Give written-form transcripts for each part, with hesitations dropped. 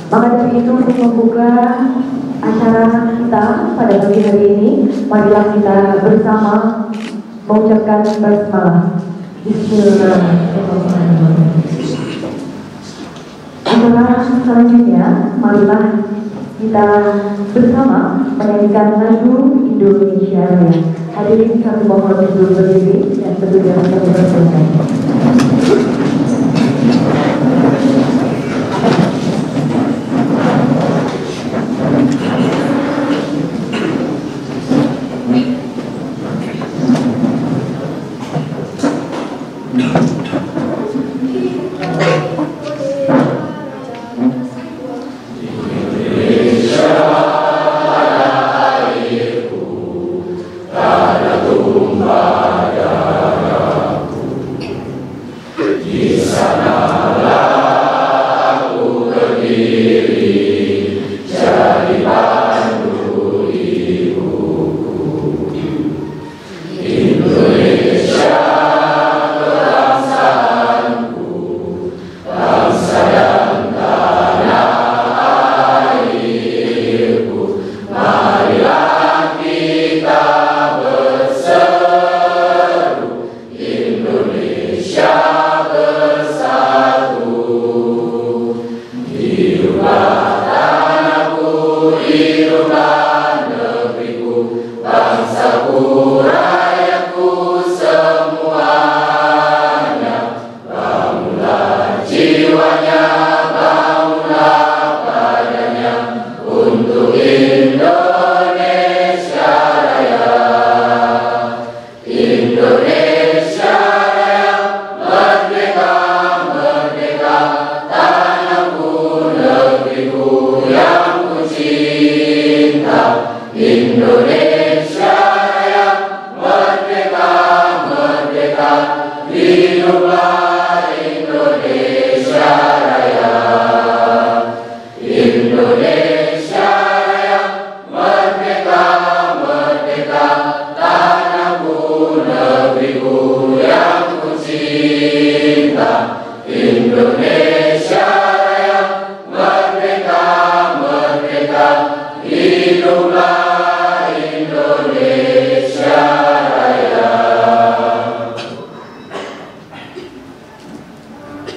Maka dari itu, untuk membuka acara kita pada pagi hari ini, marilah kita bersama mengucapkan basmalah. Bismillahirrahmanirrahim. Acara selanjutnya, marilah kita bersama menyanyikan lagu Indonesia Raya. Hadirin kami mohon untuk berdiri dan berdiri kami berselesai.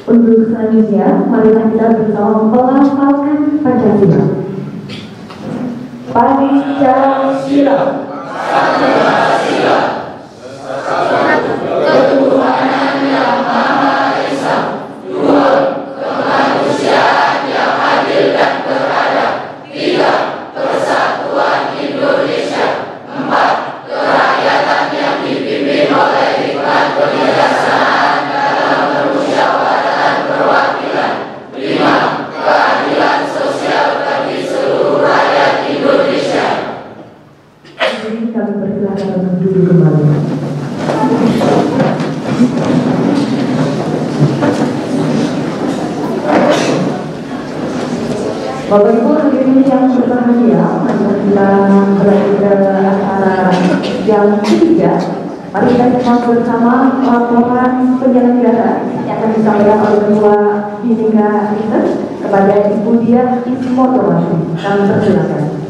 Untuk selanjutnya, marilah kita bersama melafalkan Pancasila. Pancasila. Pancasila. Ketuhanan yang Maha Esa, Tuhan, kemanusiaan yang adil dan beradab. 3. Persatuan Indonesia. 4. Kerakyatan yang dipimpin oleh hikmat kebijaksanaan dalam permusyawaratan perwakilan. 5. Keadilan sosial bagi seluruh rakyat Indonesia. Ini kami persilakan untuk duduk kembali. Bapak Ibu hadirin yang berbahagia, mari kita beralih ke acara yang ketiga. Mari kita simak bersama laporan penyelenggara yang akan disampaikan oleh Ketua Bhinneka Riset kepada Ibu Diah Ismotowati. Kami persilakan.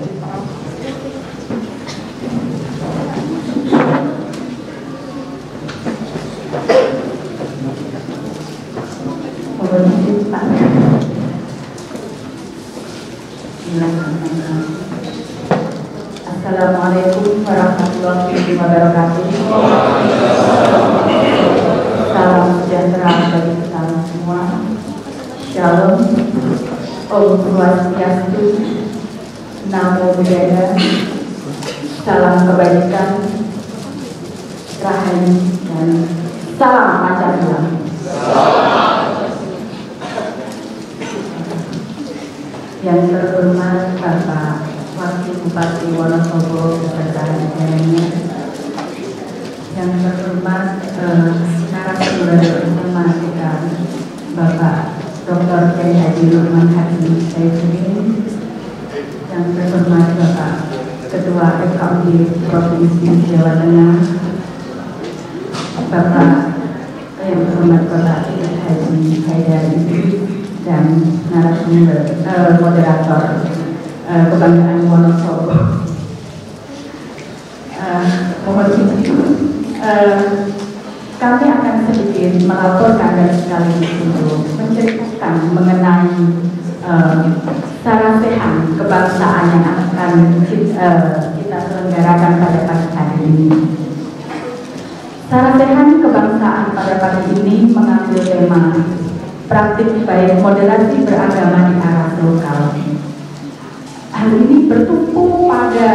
Assalamualaikum warahmatullahi wabarakatuh. Salam sejahtera bagi kita semua. Shalom. Om Swastiastu. Namo Buddhaya. Salam kebajikan, rahayu, dan salam Pancasila. Yang terhormat Bapak Wakil Bupati Wonosobo beserta jajarannya, yang terhormat narasumber utama kita Bapak Dr. Kiai Haji Lukman Hakim Saifuddin, yang terhormat Bapak Ketua FKUD Provinsi Jawa Tengah, Bapak yang terhormat Bapak Haji Haidar, dan narasumber, moderator Kebanggaan Wonosobo. Mohon izin, kami akan sedikit melaporkan dan sekaligus untuk menceritakan mengenai sarasehan kebangsaan yang akan kita selenggarakan pada pagi hari ini. Sarasehan kebangsaan pada pagi ini mengambil tema praktik baik moderasi beragama di arah lokal. Hal ini bertumpu pada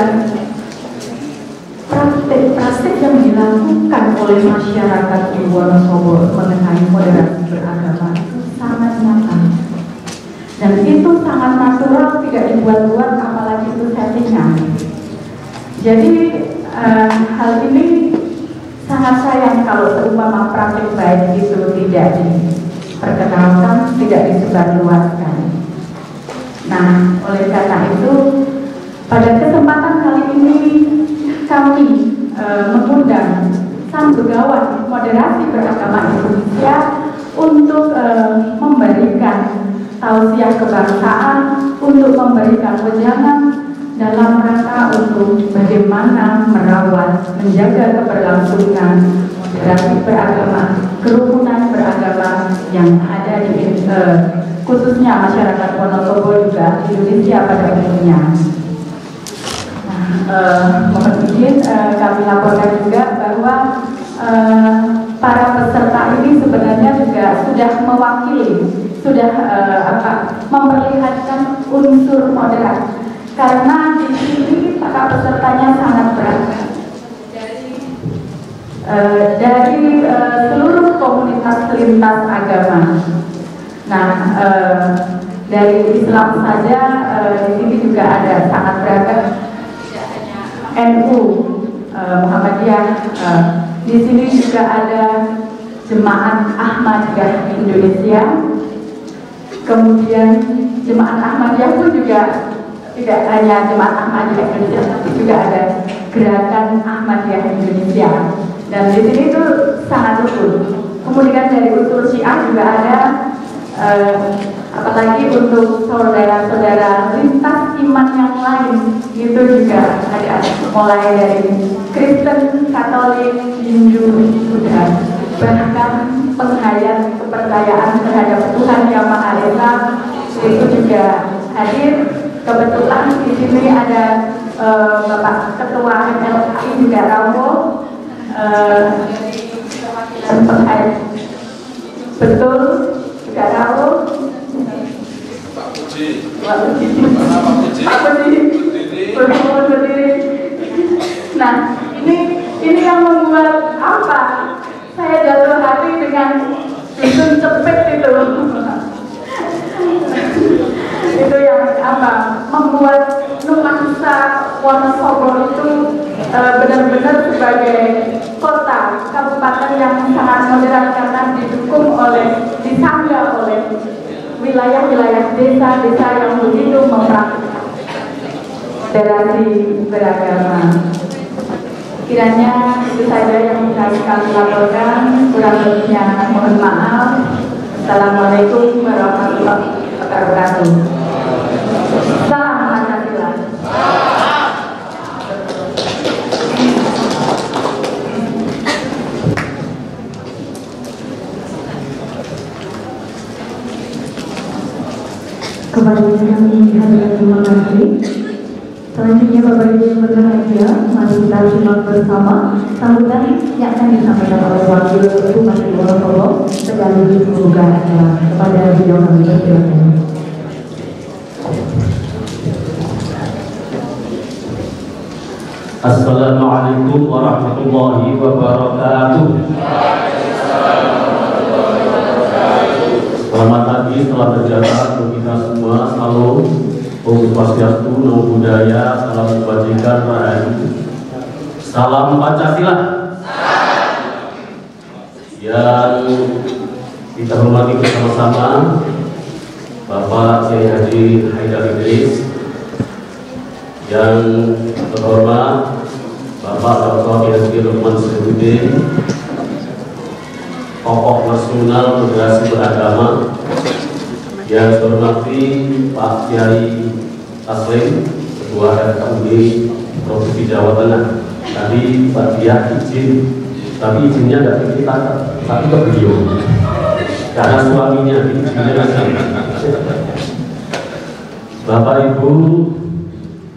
praktik yang dilakukan oleh masyarakat di Wonosobo mengenai moderasi beragama itu sangat nyata. Dan itu sangat natural, tidak dibuat-buat, apalagi itu settingan. Jadi hal ini sangat sayang kalau seumpama praktik baik itu tidak diperkenalkan, tidak disebarluaskan. Nah, oleh karena itu, pada kesempatan kali ini kami mengundang Sang Begawan Moderasi Beragama Indonesia untuk memberikan tausiah kebangsaan, untuk memberikan wejangan dalam rangka untuk bagaimana merawat, menjaga keberlangsungan moderasi beragama, kerukunan beragama yang ada di khususnya masyarakat Wonosobo juga Indonesia pada umumnya. Mohon izin kami laporkan juga bahwa para peserta ini sebenarnya juga sudah mewakili, sudah memperlihatkan unsur moderat, karena di sini para pesertanya sangat beragam dari seluruh komunitas lintas agama. Nah, dari Islam saja di sini juga ada sangat beragam. NU Muhammadiyah, di sini juga ada Jemaat Ahmadiyah Indonesia. Kemudian Jemaat Ahmadiyah pun juga tidak hanya Jemaat Ahmadiyah Indonesia, tapi juga ada Gerakan Ahmadiyah Indonesia. Dan di sini itu sangat rukun. Kemudian dari unsur Syiah juga ada, apalagi untuk saudara-saudara lintas iman yang lain itu juga ada, mulai dari Kristen, Katolik, Hindu, Buddha, bahkan penghayat kepercayaan terhadap Tuhan Yang Maha Esa itu juga hadir. Kebetulan di sini ada Bapak Ketua MLI juga Rambo, penghayat betul juga Rambo. Nah, ini yang membuat apa? Saya jatuh hati dengan dusun cepet itu. Itu yang apa? Membuat nuansa Wonosobo itu benar-benar sebagai kota, kabupaten yang sangat modern karena didukung oleh, disangga oleh wilayah-wilayah desa-desa yang begitu mempraktikkan moderasi beragama. Kiranya itu saja yang bisa kami laporkan, kurang lebihnya mohon maaf. Assalamualaikum warahmatullahi wabarakatuh. Salam Pancasila. Kepada yang hadirin terima kasih. Selanjutnya Bapak Ibu yang berbahagia, mari kita simak bersama sambutan yang akan disampaikan oleh Wakil Bupati Wonosobo sekaligus membuka acara. Kepada beliau kami persilakan. Assalamualaikum warahmatullahi wabarakatuh. Selamat pagi, salam sejahtera untuk kita semua. Salam Om Swastiastu, Namo Buddhaya, salam kebajikan, rahayu, salam Pancasila. Yang kita hormati bersama-sama Bapak Kiai Haji Haidar Idris, yang terhormat Bapak Dr. Haji Lukman Saifuddin, tokoh nasional moderasi beragama, Yang saya hormati Pak Kiai Taslim, Ketua RKUD Provinsi Jawa Tengah. Tadi Pak Dia izin, tapi izinnya nggak ke kita, tapi ke beliau. Karena suaminya izinnya nanti. Bapak Ibu,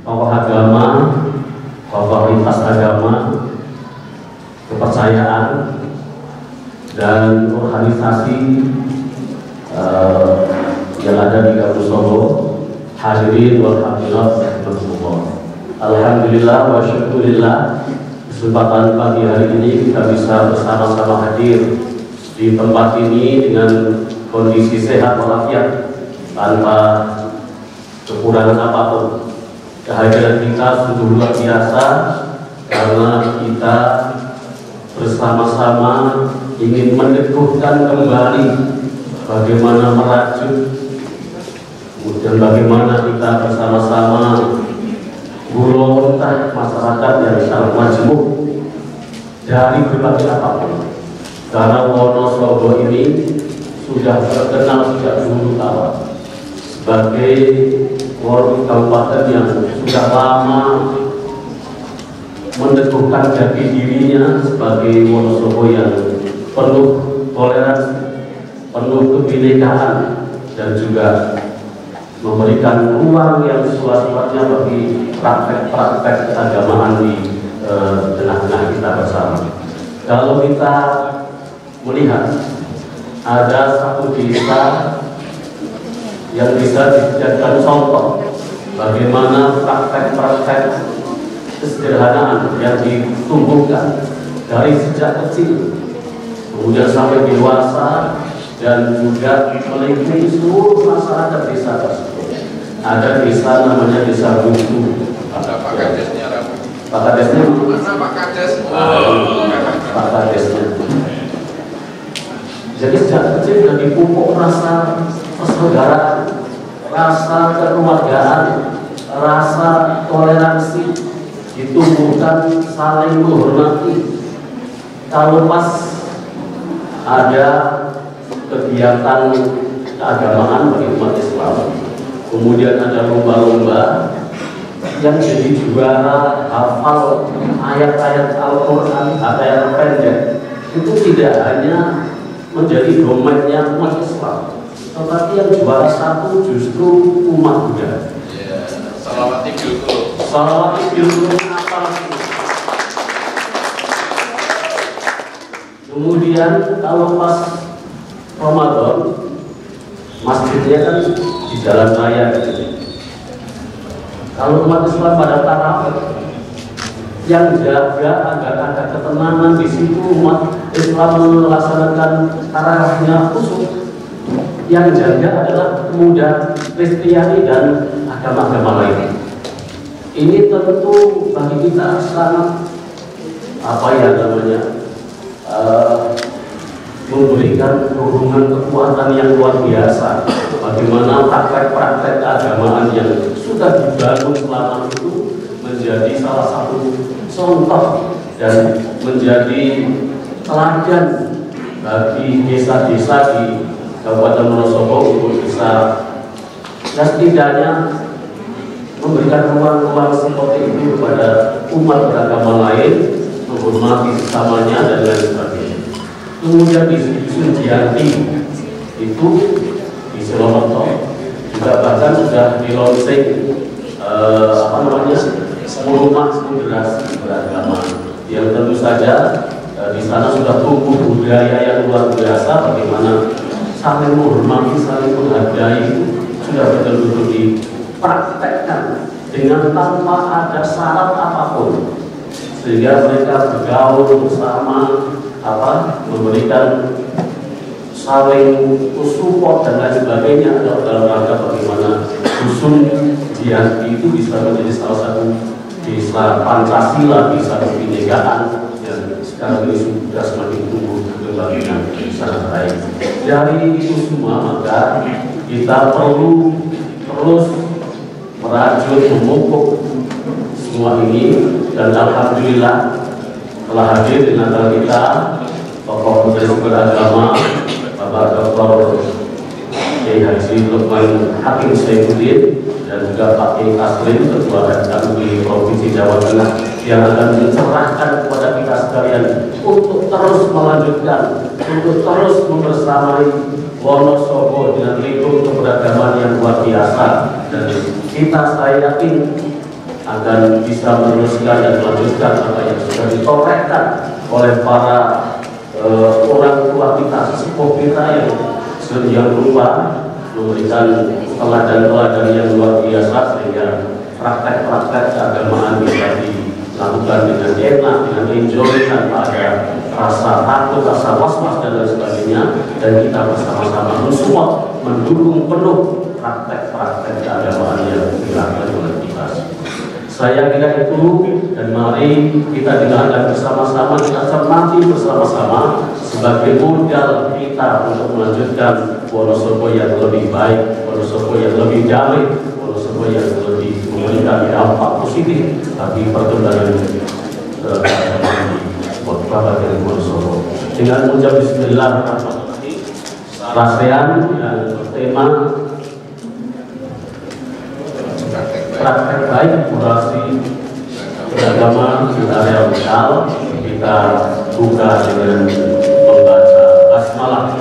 tokoh agama, tokoh lintas agama, kepercayaan, dan organisasi yang ada di Kabupaten Solo, hadirin alhamdulillah wa syukurillah, kesempatan pagi hari ini kita bisa bersama-sama hadir di tempat ini dengan kondisi sehat walafiat tanpa kekurangan apapun. Kehadiran kita sungguh luar biasa karena kita bersama-sama ingin meneguhkan kembali bagaimana merajut, kemudian bagaimana kita bersama-sama berontak masyarakat yang secara majemuk dari berbagai apapun. Karena Wonosobo ini sudah terkenal sejak dulu kala sebagai kabupaten yang sudah lama meneguhkan jati dirinya sebagai Wonosobo yang penuh toleransi, penuh kebinekaan, dan juga memberikan ruang yang sesuai-sesuainya bagi praktek-praktek keagamaan di tengah-tengah kita bersama. Kalau kita melihat ada satu desa yang bisa dijadikan contoh bagaimana praktek-praktek kesederhanaan yang ditumbuhkan dari sejak kecil, kemudian sampai dewasa, dan juga meliputi seluruh masyarakat desa tersebut. Ada desa namanya Desa Buku. Ada Pak Kadesnya. Pak Kadesnya? Mana Pak Kades? Pak Kadesnya. Jadi sejak kecil sudah dipupuk rasa persaudaraan, rasa kekeluargaan, rasa toleransi, ditumbuhkan saling menghormati. Kalau pas ada kegiatan keagamaan bagi umat Islam, kemudian ada lomba-lomba yang jadi juara hafal ayat-ayat Al-Quran, ayat pendek, itu tidak hanya menjadi domainnya umat Islam, tetapi yang juara satu justru umat Buddha. Salawat Ibil Qulub. Salawat Ibil Qulub apa lagi? Kemudian kalau pas Ramadan, masjidnya kan di jalan raya gitu. Kalau umat Islam pada tarawih, yang jaga agar ada ketenangan di situ, umat Islam melaksanakan tarawihnya khusus. Yang jaga adalah pemuda Kristiani dan agama-agama lain. Ini tentu bagi kita sangat memberikan dorongan kekuatan yang luar biasa. Bagaimana praktek-praktek keagamaan yang sudah dibangun selama itu menjadi salah satu contoh dan menjadi teladan bagi desa-desa di Kabupaten Wonosobo untuk bisa setidaknya memberikan ruang-ruang seperti itu kepada umat beragama lain, menghormati sesamanya dan lain sebagainya. Kemudian di Sunjianti itu di Solomonto juga bahkan sudah di launching rumah moderasi beragama yang tentu saja di sana sudah tumbuh budaya yang luar biasa, bagaimana saling menghormati, saling menghargai sudah betul-betul dipraktekkan dengan tanpa ada syarat apapun, sehingga mereka bergaul bersama, memberikan saling support dan lain sebagainya dalam rangka bagaimana dusun Jianti itu bisa menjadi salah satu desa Pancasila, desa kebinekaan yang sekarang ini sudah semakin tumbuh kembali dengan sangat baik. Dari itu semua maka kita perlu terus merajut, memupuk semua ini, dan alhamdulillah telah hadir di antara kita tokoh beragama Bapak Dr. Kiai Haji Lukman Hakim Saifuddin dan juga Pak Kiai Taslim, Ketua MUI Provinsi Jawa Tengah, yang akan mencerahkan kepada kita sekalian untuk terus melanjutkan, untuk terus membersamai Wonosobo dengan lingkup keberagaman yang luar biasa, dan saya yakin akan bisa meneruskan dan melanjutkan apa yang sudah ditorehkan oleh para orang tua kita, sesepuh kita yang lupa memberikan teladan-teladan yang luar biasa, sehingga praktek-praktek keagamaan bisa dilakukan dengan enak, dengan enjoy, tanpa ada rasa takut, rasa was-was dan lain sebagainya, dan kita bersama-sama mensupport, mendukung penuh praktek-praktek keagamaan yang dilakukan oleh kita. Saya kira itu, dan mari kita dengarkan bersama-sama, kita cermati bersama-sama sebagai modal kita untuk melanjutkan Wonosobo yang lebih baik, Wonosobo yang lebih damai, Wonosobo yang lebih memberikan dampak positif bagi perkembangan Kabupaten Wonosobo. Dengan mengucap Bismillahirrahmanirrahim, Rasean yang bertema praktek baik kurasi beragama di area lokal, kita buka dengan membaca basmalah.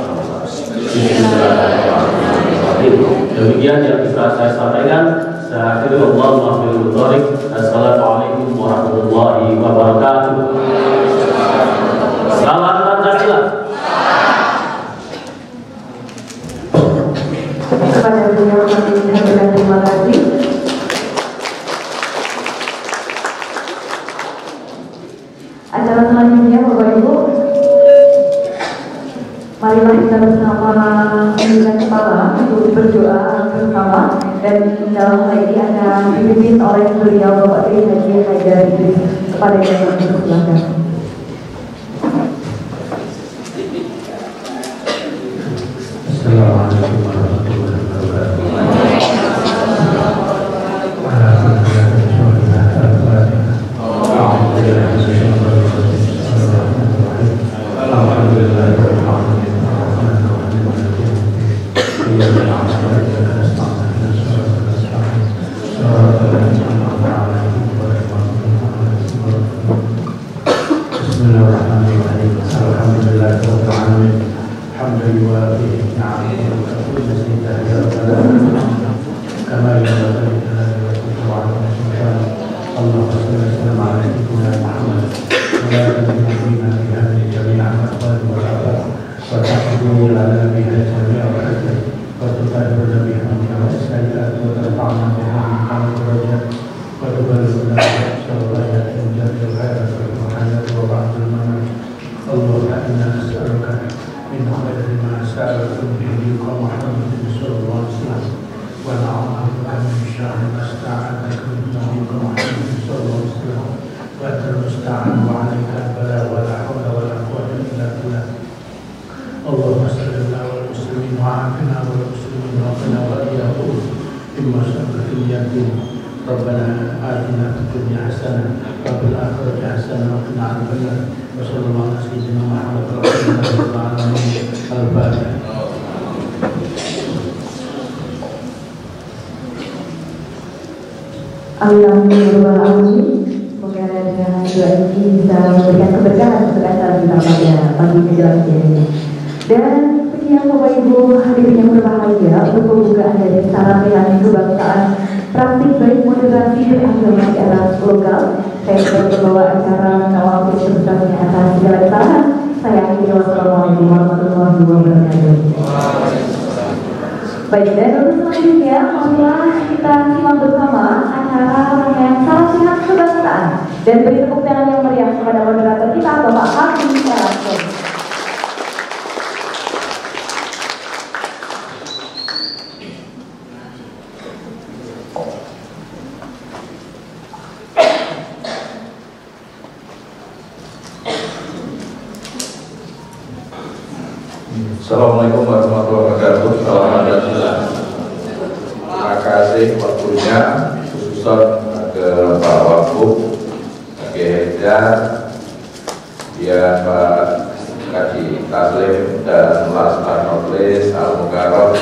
Demikian yang bisa saya sampaikan. Saya akhiri Allahumma billahi. Assalamualaikum warahmatullahi wabarakatuh. Salam Pancasila. Kepada beliau kami ucapkan terima kasih. Acara selanjutnya Bapak Ibu, marilah kita bersama pimpinan kepala untuk berdoa bersama, dan dalam hal ini akan dipimpin oleh beliau Bapak Kiai Haji Haidar Idris. Kepada yang bersilakan. Assalamualaikum warahmatullahi wabarakatuh. Alhamdulillah, semoga dengan doa ini bisa memberikan keberkahan untuk acara kita pada pagi menjelang siang ini. Dan sekian Bapak Ibu hadirin yang berbahagia, untuk pembukaan dari acara pilihan kebangsaan praktik baik moderasi beragama di atas lokal, saya berbawa acara mengawal kebersamaan atas segala kesalahan. Saya akhiri, wassalamualaikum warahmatullahi wabarakatuh. Baik, dan untuk selanjutnya, marilah kita simak bersama acara rangkaian salam sehat kebangsaan, dan beri tepuk tangan yang meriah kepada moderator kita, Bapak Hakim Syaratun. Assalamualaikum warahmatullahi wabarakatuh. Alhamdulillah. Terima kasih waktunya, khususnya ke Pak Wagub, Pak Haidar, ya Pak Kaji Taslim dan Mas Arnolis Al Mukarram,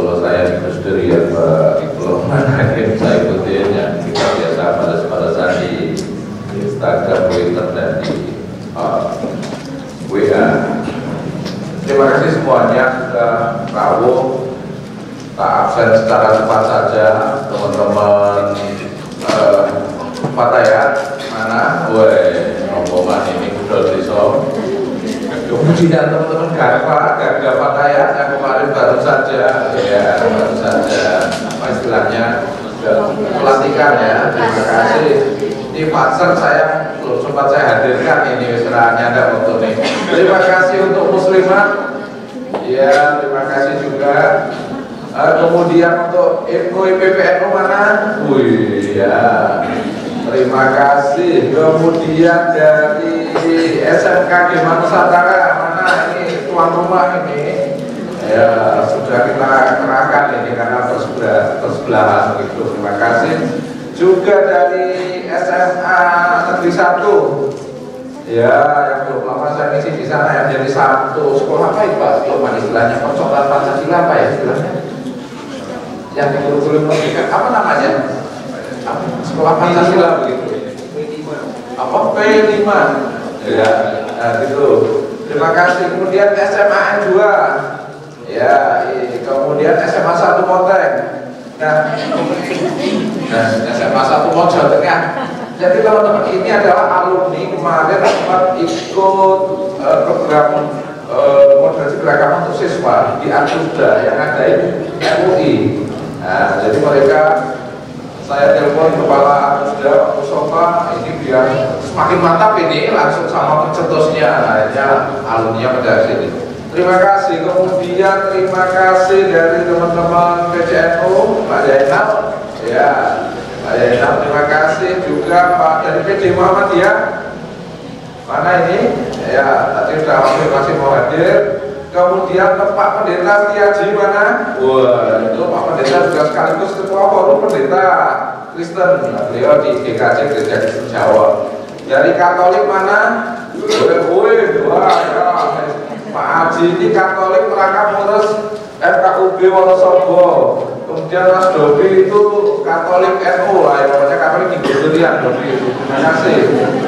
kalau saya di Kustur ya kalau mana yang saya ikutin yang kita biasa balas-balasan di Instagram, Twitter dan di WA. Terima kasih semuanya sudah rawuh, tak absen secara cepat saja teman-teman Fatayat mana, rombongan ini udah besok. Kemudian teman-teman Garda Fatayat yang kemarin baru saja, apa istilahnya, pelantikan ya. Terima kasih. Di Fatser saya belum sempat saya hadirkan ini istilahnya ada foto nih. Terima kasih untuk muslimat, ya terima kasih juga. Kemudian untuk IPPNU mana? Wih ya, terima kasih. Kemudian dari SMKG Nusantara mana ini tuan rumah ini? Ya sudah kita kerahkan ini karena bersebelahan begitu. Terima kasih. Juga dari SMA Negeri 1. Ya, yang belum lama saya ngisi di sana yang jadi satu sekolah apa itu Pak? Belum istilahnya percobaan Pancasila apa ya istilahnya? Yang guru-guru pendidikan apa namanya? Sekolah Pancasila begitu. Apa P5? Ya, nah, gitu. Terima kasih. Kemudian SMA N2. Ya, kemudian SMA 1 Monteng. Nah, SMA 1 Jawa Tengah. Jadi teman-teman ini adalah alumni kemarin sempat ikut program moderasi beragama untuk siswa di Arsuda yang ada di MUI. Nah, jadi mereka saya telepon kepala Arsuda Mustafa ini biar semakin mantap ini langsung sama pencetusnya. Akhirnya alumninya pada sini. Terima kasih. Kemudian terima kasih dari teman-teman PCNU Pak Zainal. Ya, Pak Zainal terima kasih juga Pak dari PD Muhammadiyah. Mana ini? Ya, tadi sudah masih mau hadir. Kemudian Pak Pendeta Setiaji mana? Wah, itu Pak Pendeta juga sekaligus ketua forum pendeta Kristen. Beliau di GKJ Gereja Kristen Jawa. Dari Katolik mana? Wah, ya. Pak Haji ini Katolik merangkap ngurus FKUB Wonosobo. Kemudian Mas Dobi itu Katolik NU lah, ya namanya Katolik Indonesian Dobi. Terima kasih.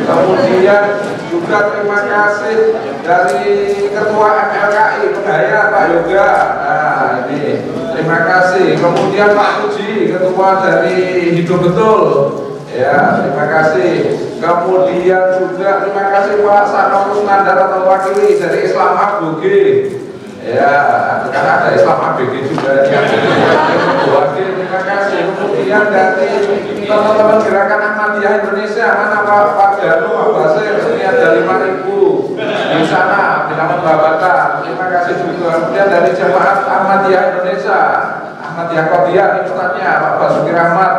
Kemudian juga terima kasih dari Ketua MLKI Pendaya Pak Yoga. Nah ini terima kasih. Kemudian Pak Puji Ketua dari Hidup Betul. Ya, terima kasih. Kemudian juga terima kasih Pak Sano Kusnandar atau wakili dari Islam ABG. Ya, karena ada Islam ABG juga yang wakil. Terima kasih. Kemudian dari teman-teman Gerakan Ahmadiyah Indonesia mana Pak Danu, Pak Basir, ini ada 5.000 di sana di Laman Babatan. Terima kasih juga. Kemudian dari Jemaat Ahmadiyah Indonesia, Ahmadiyah Qadiyah ini pesannya Pak Basuki Rahmat.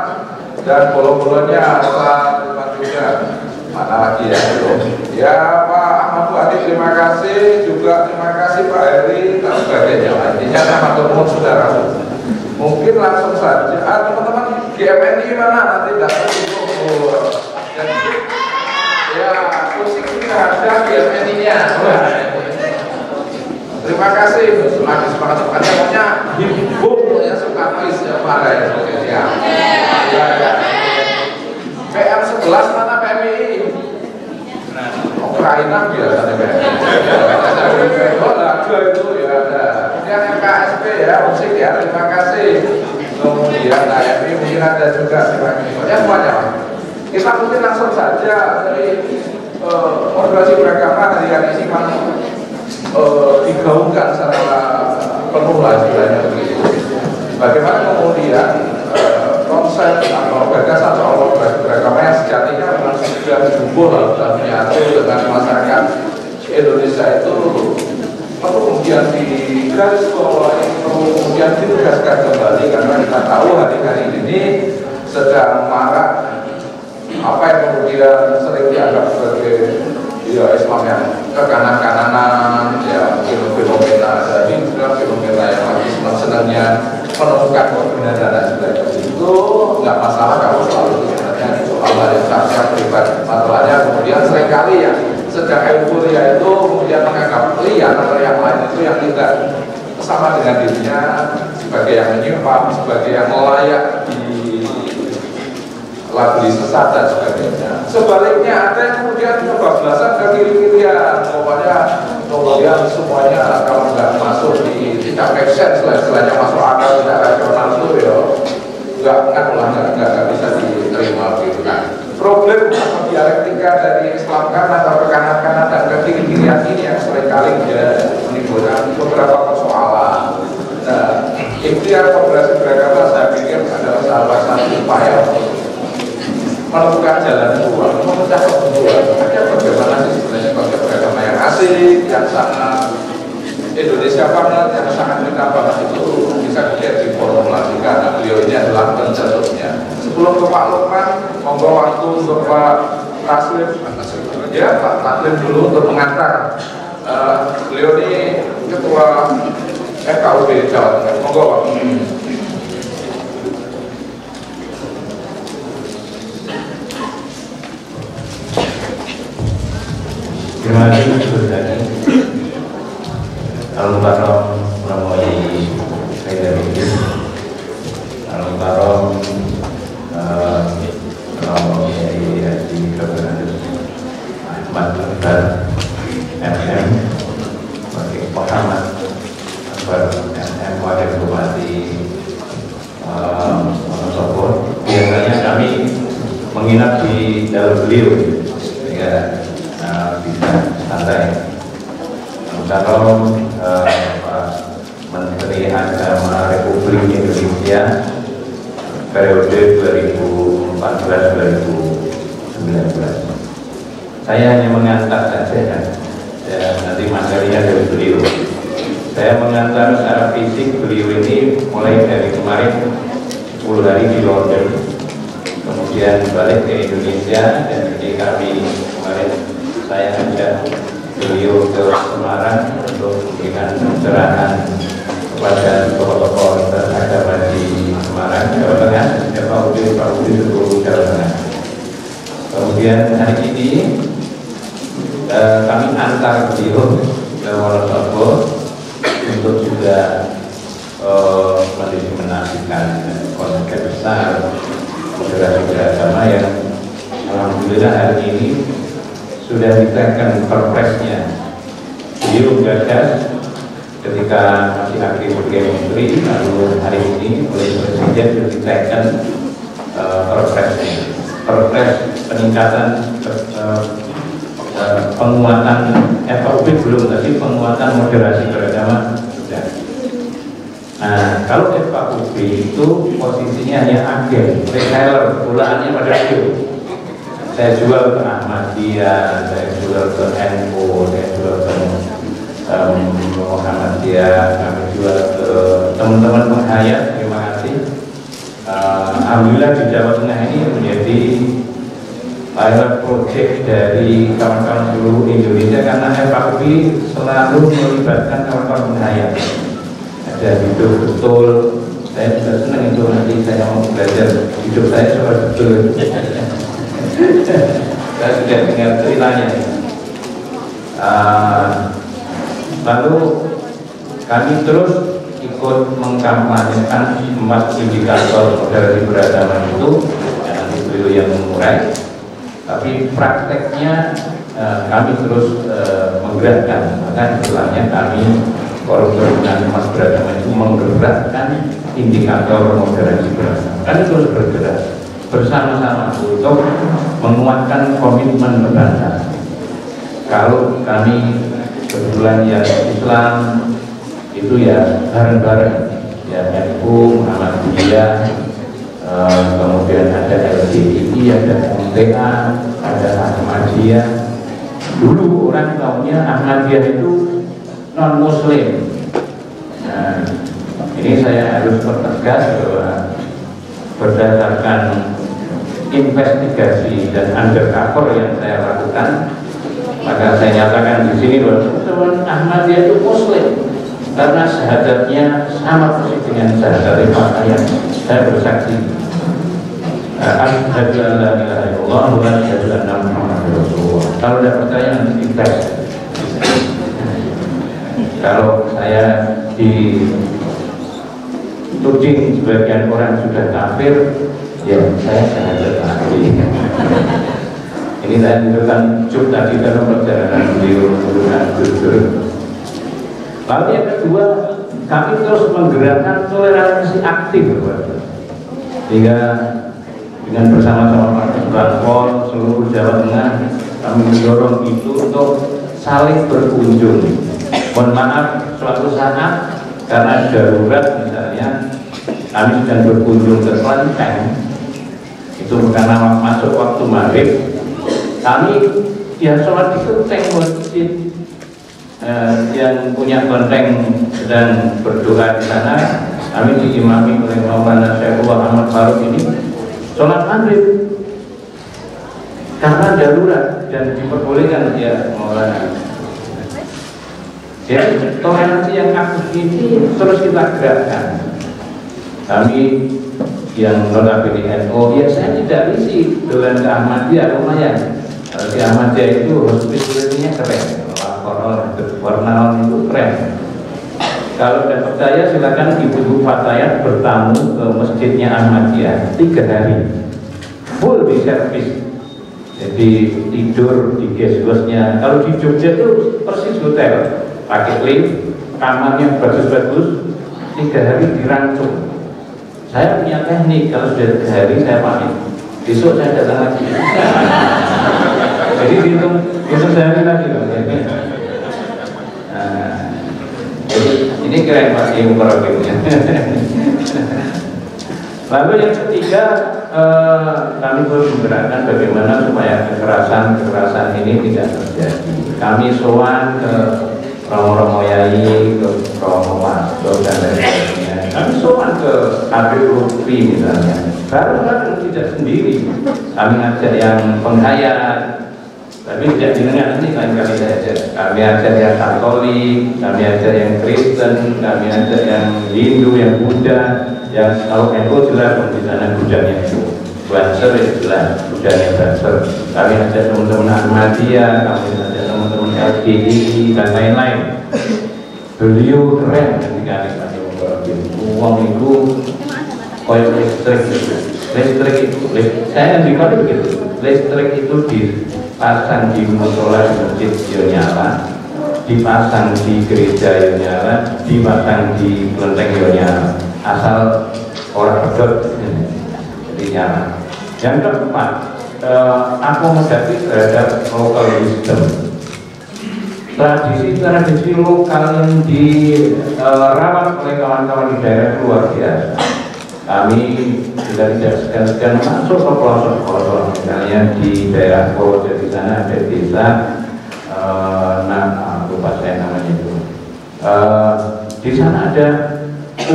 Dan bolo-bolonya Pak juga mana lagi ya itu ya Pak Ahmad Fuadi terima kasih juga terima kasih Pak Heri dan sebagainya. Intinya sama teman saudara mungkin langsung saja teman-teman GMNI mana nanti datang ya kursi kita ada GMNI-nya. Terima kasih semakin semangat-semangatnya pokoknya himbung ya suka tulis ya para ya PM 11 mana PMI? Ukraina biasanya PMI. Oh lagu itu ya ada. Kemudian MKSP ya musik ya terima kasih. Kemudian AMI mungkin ada juga terima kasih. Pokoknya semuanya. Kita mungkin langsung saja dari moderasi beragama hari ini digaungkan secara penuh lah istilahnya begitu. Bagaimana kemudian konsep atau gagasan soal moderasi beragama yang sejatinya memang sudah tumbuh dan menyatu dengan masyarakat Indonesia itu perlu kemudian digaris bawahi, perlu kemudian ditegaskan kembali karena kita tahu hari-hari ini sedang marak apa yang kemudian sering dianggap sebagai ya Islam yang kekanan-kananan ya fenomena jadi juga fenomena yang lagi senangnya menemukan kebenaran dan sebagainya itu nggak masalah kalau selalu sebenarnya soal hal pribadi masalahnya kemudian seringkali ya sedang euforia itu kemudian menganggap lihat atau yang lain itu yang tidak sama dengan dirinya sebagai yang menyimpang, sebagai yang layak dilabeli sesat dan sebagainya. Sebaliknya ada yang kemudian kebablasan ke kiri-kirian, pokoknya kemudian semuanya kalau nggak masuk di tidak make sense, istilahnya masuk akal tidak rasional itu ya nggak bisa diterima gitu kan. Problem atau dialektika dari Islam kanan atau ke kanan-kanan dan ke kiri-kirian ini yang seringkali menimbulkan beberapa persoalan. Nah, ikhtiar Federasi Beragama saya pikir adalah salah satu upaya menemukan jalan keluar, memecah kebentuan. Ada bagaimana sih sebenarnya konsep beragama yang asik, yang sangat Indonesia banget, yang sangat kita banget itu bisa kemudian diformulasikan. Nah, beliau ini adalah pencetusnya. Sebelum ke Pak Lukman, monggo waktu untuk Pak Taslim, ya Pak Taslim dulu untuk mengantar. Beliau ini Ketua FKUB Jawa Tengah. Monggo Pak. Terima kasih Saudara. Al-Mukarram Pramoyi Haidari, Al-Mukarram Pramoyi Haji Kabupaten Ahmad Akbar MM, Wakil Muhammad Akbar MM, Wakil Bupati Wonosobo. Biasanya kami menginap di dalam beliau sehingga bisa santai. Kalau Pak Menteri Agama Republik Indonesia periode 2014-2019, saya hanya mengantar saja ya, nanti materinya dari beliau. Saya mengantar secara fisik beliau ini mulai dari kemarin 10 hari di London, kemudian balik ke Indonesia, dan ketika kami kemarin saya ajak beliau ke Semarang untuk memberikan pencerahan kepada tokoh-tokoh agama di Semarang, Jawa Tengah, Pak Udi seluruh Jawa Tengah. Kemudian hari ini kami antar beliau ke Wonosobo untuk juga mendiskriminasikan konsep besar moderasi beragama yang alhamdulillah hari ini sudah ditekan perpresnya. Beliau gagas ketika masih aktif sebagai menteri, lalu hari ini oleh Presiden sudah ditekan perpresnya. Perpres peningkatan penguatan FKUB belum, tapi penguatan moderasi beragama sudah. Nah, kalau FKUB itu posisinya hanya agen, reseller, pulaannya pada beliau. Saya jual ke Ahmadiyah, saya jual ke NU, saya jual ke Muhammadiyah, kami jual ke teman-teman penghayat. Terima kasih. Alhamdulillah di Jawa Tengah ini menjadi pilot project dari kawan-kawan seluruh Indonesia, karena FKUB selalu melibatkan kawan-kawan penghayat. Ada hidup betul, saya juga senang itu, nanti saya mau belajar hidup saya soal betul. Saya sudah dengar ceritanya. Lalu kami terus ikut mengkampanyekan 4 indikator moderasi beragama itu, yang nanti beliau yang mengurai. Tapi prakteknya kami terus menggerakkan. Maka setelahnya kami Forum Gabungan Umat Beragama itu menggerakkan indikator moderasi beragama. Kami terus bergerak bersama-sama untuk menguatkan komitmen berbangsa. Kalau kami kebetulan yang Islam itu ya bareng-bareng, ya NU, Muhammadiyah, kemudian ada LDII, ada MTA, ada Ahmadiyah. Dulu orang tahunya Ahmadiyah itu non Muslim. Nah, ini saya harus pertegas bahwa berdasarkan investigasi dan undercover yang saya lakukan, maka saya nyatakan di sini bahwa teman-teman Ahmadiyah itu Muslim karena syahadatnya sama persis dengan syahadat yang saya bersaksi. Asyhadu an la ilaha illallah wa asyhadu anna Muhammadar Rasulullah. Kalau tidak percaya nanti dites. Kalau saya tuding sebagian orang sudah kafir, ya saya sangat tertarik. Ini saya tunjukkan cuk tadi dalam perjalanan beliau menggunakan jujur. Lalu yang kedua, kami terus menggerakkan toleransi aktif, sehingga dengan bersama-sama Pak Transport seluruh Jawa Tengah kami mendorong itu untuk saling berkunjung. Mohon maaf suatu saat karena darurat misalnya kami sedang berkunjung ke Kelenteng, itu karena masuk waktu maghrib, kami ya sholat di kelenteng masjid yang punya kelenteng sedang berdoa di sana. Kami diimami oleh Maulana Syekhullah Ahmad Faruk ini sholat maghrib karena darurat dan diperbolehkan ya Maulana. Jadi toleransi yang aktif ini terus kita gerakkan. Kami yang notabene NU, ya saya tidak isi dengan ke Ahmadiyah lumayan. Kalau di Ahmadiyah itu hospitality-nya keren, warna itu keren. Kalau tidak percaya silakan ibu-ibu fatayat bertamu ke masjidnya Ahmadiyah 3 hari full di servis. Jadi tidur di guest house-nya. Kalau di Jogja itu persis hotel, pakai lift, kamarnya bagus-bagus, 3 hari dirancung. Saya punya teknik, kalau sudah 3 hari saya pamit, besok saya datang lagi. Jadi dihitung sehari lagi loh. Ini keren Pak Ibu programnya. Lalu yang ketiga, kami terus menggerakkan bagaimana supaya kekerasan ini tidak terjadi. Kami sowan ke Romo Yai, ke Romo Pastor dan lain sebagainya. Kami sowan ke Habib Lutfi misalnya. Baru tidak sendiri. Kami ngajak yang penghayat. Tapi tidak didengar, nanti lain kali saya ajak. Kami ajak yang Katolik, kami ajak yang Kristen, kami ajak yang Hindu, yang Buddha, yang kalau NU jelas di sana Buddhanya itu, Banser ya jelas, Buddhanya Banser. Kami ajak teman-teman Ahmadiyah, kami ajak teman-teman LGI dan lain-lain. Beliau keren ketika kami mengorbankan uang itu, koyak listrik itu, saya yang dikali begitu, listrik itu dipasang di musola di masjid ya nyala, dipasang di gereja ya nyala, dipasang di kelenteng ya nyala, asal orang pedot jadi nyala. Yang keempat, akomodatif terhadap local wisdom. Tradisi lokal yang dirawat oleh kawan-kawan di daerah luar biasa. Kami juga tidak segan-segan masuk ke pelosok-pelosok, misalnya di daerah Purworejo di sana ada desa, lupa saya namanya itu. Di sana ada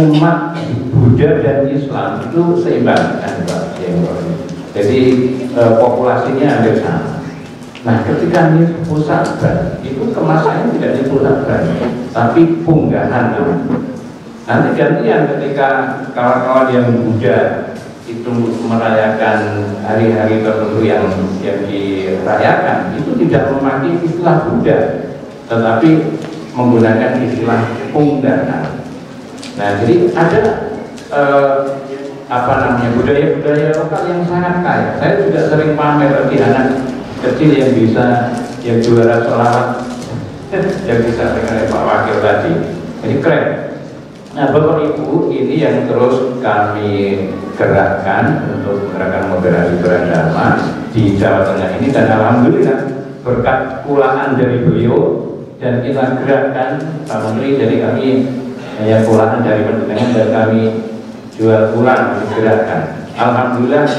umat Buddha dan Islam itu seimbang, kan, Pak? Jadi populasinya hampir sama. Nah, ketika di pusat brand, itu kemasannya tidak di pusat brand, tapi punggahan. Nanti gantian ketika kawan-kawan yang Buddha itu merayakan hari-hari tertentu yang dirayakan, itu tidak memakai istilah Buddha, tetapi menggunakan istilah punggahan. Nah, jadi ada budaya-budaya lokal yang sangat kaya. Saya juga sering pamer bagi anak kecil yang bisa, yang juara sholawat, yang bisa dengan Pak Wakil tadi. Ini keren. Nah, Bapak Ibu, ini yang terus kami gerakkan untuk menggerakkan moderasi beragama di Jawa Tengah ini, dan alhamdulillah berkat pulaan dari beliau dan kita gerakkan Pak Menteri, jadi kami hanya pulaan dari pendidikan dan kami jual pulang digerakkan. Alhamdulillah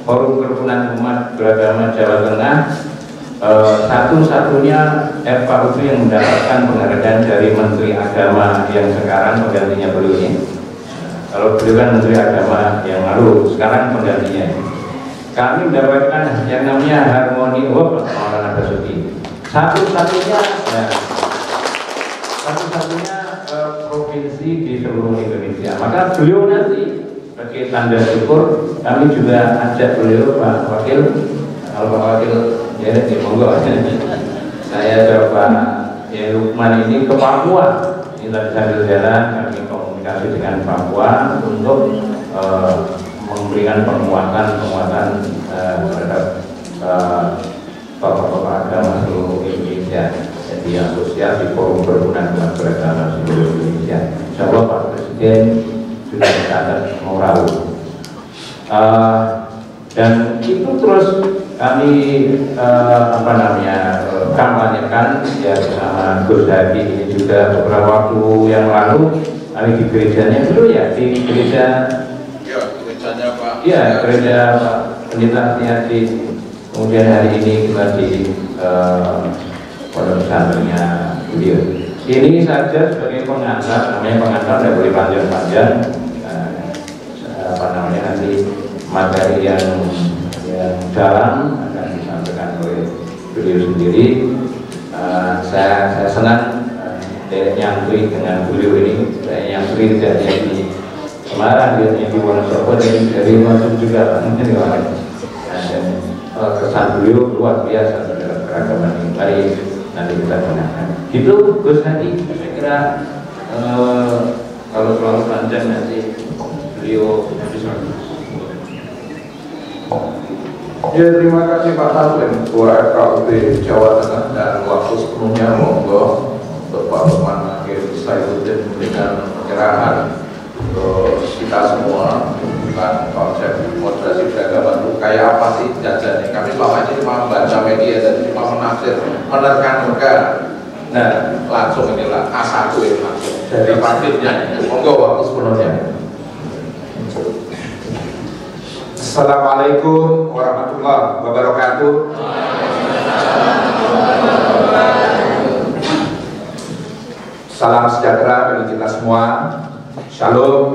Forum Kerukunan Umat Beragama Jawa Tengah satu-satunya FKUB yang mendapatkan penghargaan dari Menteri Agama yang sekarang penggantinya beliau ini. Kalau beliau kan Menteri Agama yang lalu, sekarang penggantinya. Kami mendapatkan yang namanya Harmoni Award Maulana Basuki. Satu-satunya provinsi di seluruh Indonesia. Maka beliau nanti sebagai tanda syukur, kami juga ajak beliau Pak Wakil, kalau Pak Wakil ya monggo. Saya coba ya Lukman ini ke Papua. Ini tadi sambil jalan kami komunikasi berkomunikasi dengan Papua untuk memberikan penguatan terhadap tokoh-tokoh agama seluruh Indonesia. Jadi asosiasi forum perhimpunan umat beragama seluruh Indonesia. Insya Allah Pak Presiden sudah mencatat moral. Dan itu terus kami kampanyekan ya bersama Gus Hadi ini juga beberapa waktu yang lalu kami di gerejanya dulu ya di gereja gerejanya Pak. Iya gereja Pak Pendeta Tiadi. Kemudian hari ini kita di pondok pesantrennya beliau. Ini saja sebagai pengantar, namanya pengantar tidak boleh panjang-panjang. Nanti materi yang dalam akan disampaikan oleh beliau sendiri. Saya senang nyantui dengan beliau ini. Saya nyantui dari di Semarang, dia di Wonosobo, dari Masuk juga mungkin kesan beliau luar biasa dalam keragaman ini. Mari nanti kita dengarkan. Gitu Gus Hadi, saya kira kalau terlalu panjang nanti beliau bisa. Ya terima kasih Pak Taslim, Ketua FKUP Jawa Tengah, dan waktu sepenuhnya monggo untuk Pak Lukman Hakim Saifuddin memberikan pencerahan untuk kita semua tentang konsep moderasi beragama itu kayak apa sih jajannya. Kami selama ini cuma membaca media dan cuma menafsir, menerka-nerka. Nah langsung inilah A1 ini langsung dari praktiknya. Monggo waktu sepenuhnya. Assalamualaikum warahmatullahi wabarakatuh. Salam sejahtera bagi kita semua. Shalom,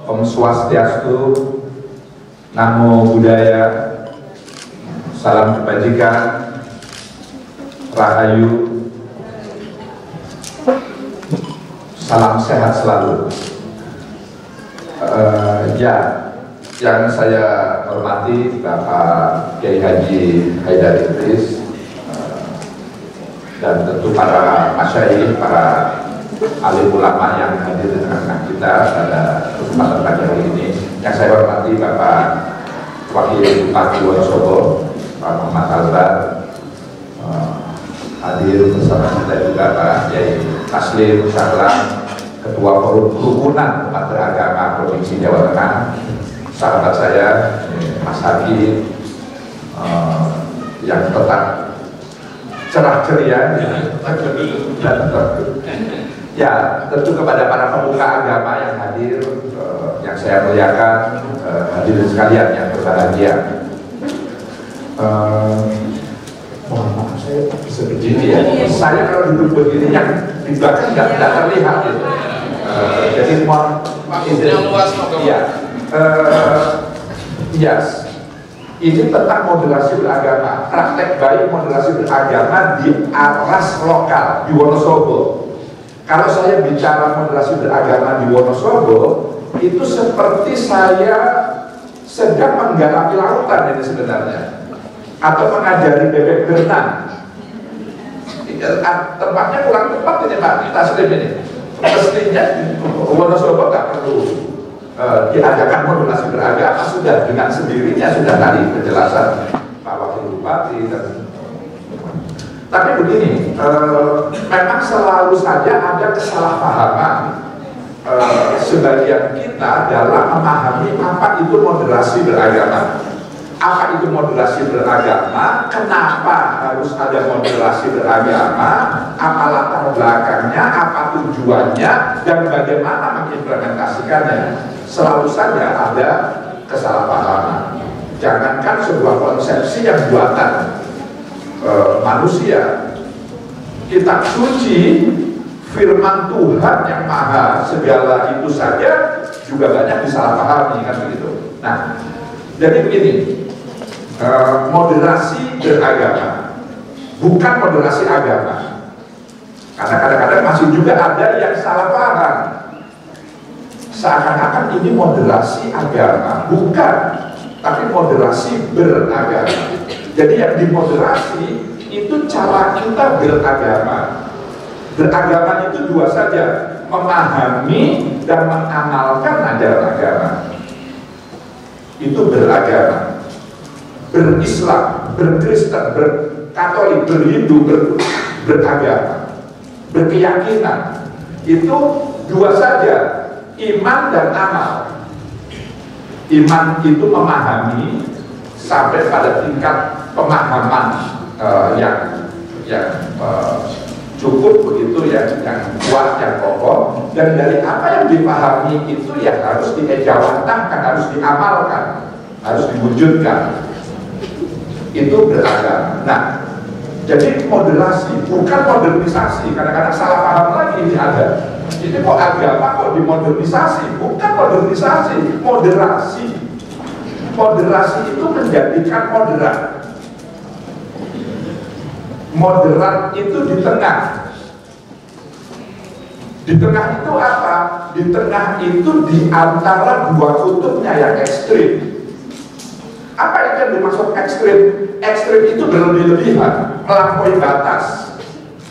Om Swastiastu, Namo Buddhaya, salam kebajikan, Rahayu, salam sehat selalu. Yang saya hormati Bapak Kiai Haji Haidar Idris, dan tentu para masyayikh, para alim ulama yang hadir di tengah-tengah kita pada kesempatan pagi hari ini. Yang saya hormati Bapak Wakil Bupati Wonosobo, Pak Muhammad Albar, hadir bersama kita juga Pak Kiai Taslim Syahlan, Ketua Forum Kerukunan Umat Beragama Provinsi Jawa Tengah, sahabat saya Mas Hadi, yang tetap cerah ceria dan ya tentu kepada para pemuka agama yang hadir, yang saya muliakan, hadirin sekalian yang berbahagia. Mohon maaf saya bisa begini ya. Saya kalau duduk begini yang di belakang nggak terlihat gitu. Jadi mohon izin. Ya. Yes, ini tentang moderasi beragama, praktek baik moderasi beragama di aras lokal di Wonosobo. Kalau saya bicara moderasi beragama di Wonosobo, itu seperti saya sedang menggarapi lautan ini sebenarnya, atau mengajari bebek berenang. Tempatnya kurang tepat ini Pak Taslim ini. Mestinya Wonosobo nggak perlu diadakan moderasi beragama, sudah dengan sendirinya, sudah tadi penjelasan Pak Wakil Bupati. Tapi begini, memang selalu saja ada kesalahpahaman sebagian kita dalam memahami apa itu moderasi beragama. Apa itu moderasi beragama? Kenapa harus ada moderasi beragama? Apa latar belakangnya? Apa tujuannya? Dan bagaimana mengimplementasikannya? Selalu saja ada kesalahpahaman. Jangankan sebuah konsepsi yang buatan manusia, kitab suci, firman Tuhan yang maha segala itu saja juga banyak disalahpahami, kan begitu. Nah, jadi begini, moderasi beragama bukan moderasi agama, karena kadang-kadang masih juga ada yang salah paham. Seakan-akan ini moderasi agama, bukan, tapi moderasi beragama. Jadi yang dimoderasi itu cara kita beragama. Beragama itu dua saja, memahami dan mengamalkan ajaran agama. Itu beragama, berislam, berkristen, berkatolik, berhindu, beragama, berkeyakinan. Itu dua saja, iman dan amal. Iman itu memahami sampai pada tingkat pemahaman yang cukup begitu ya, yang kuat, yang kokoh, dan dari apa yang dipahami itu ya harus diejawantahkan, harus diamalkan, harus diwujudkan. Itu beragama. Nah, jadi moderasi, bukan modernisasi. Kadang-kadang salah paham lagi ini ada. Ini kok agama kok dimodernisasi? Bukan modernisasi, moderasi. Moderasi itu menjadikan moderat. Moderat itu di tengah. Di tengah itu apa? Di tengah itu di antara dua kutubnya yang ekstrim. Apa yang dimaksud ekstrim? Ekstrim itu berlebih-lebihan, melampaui batas.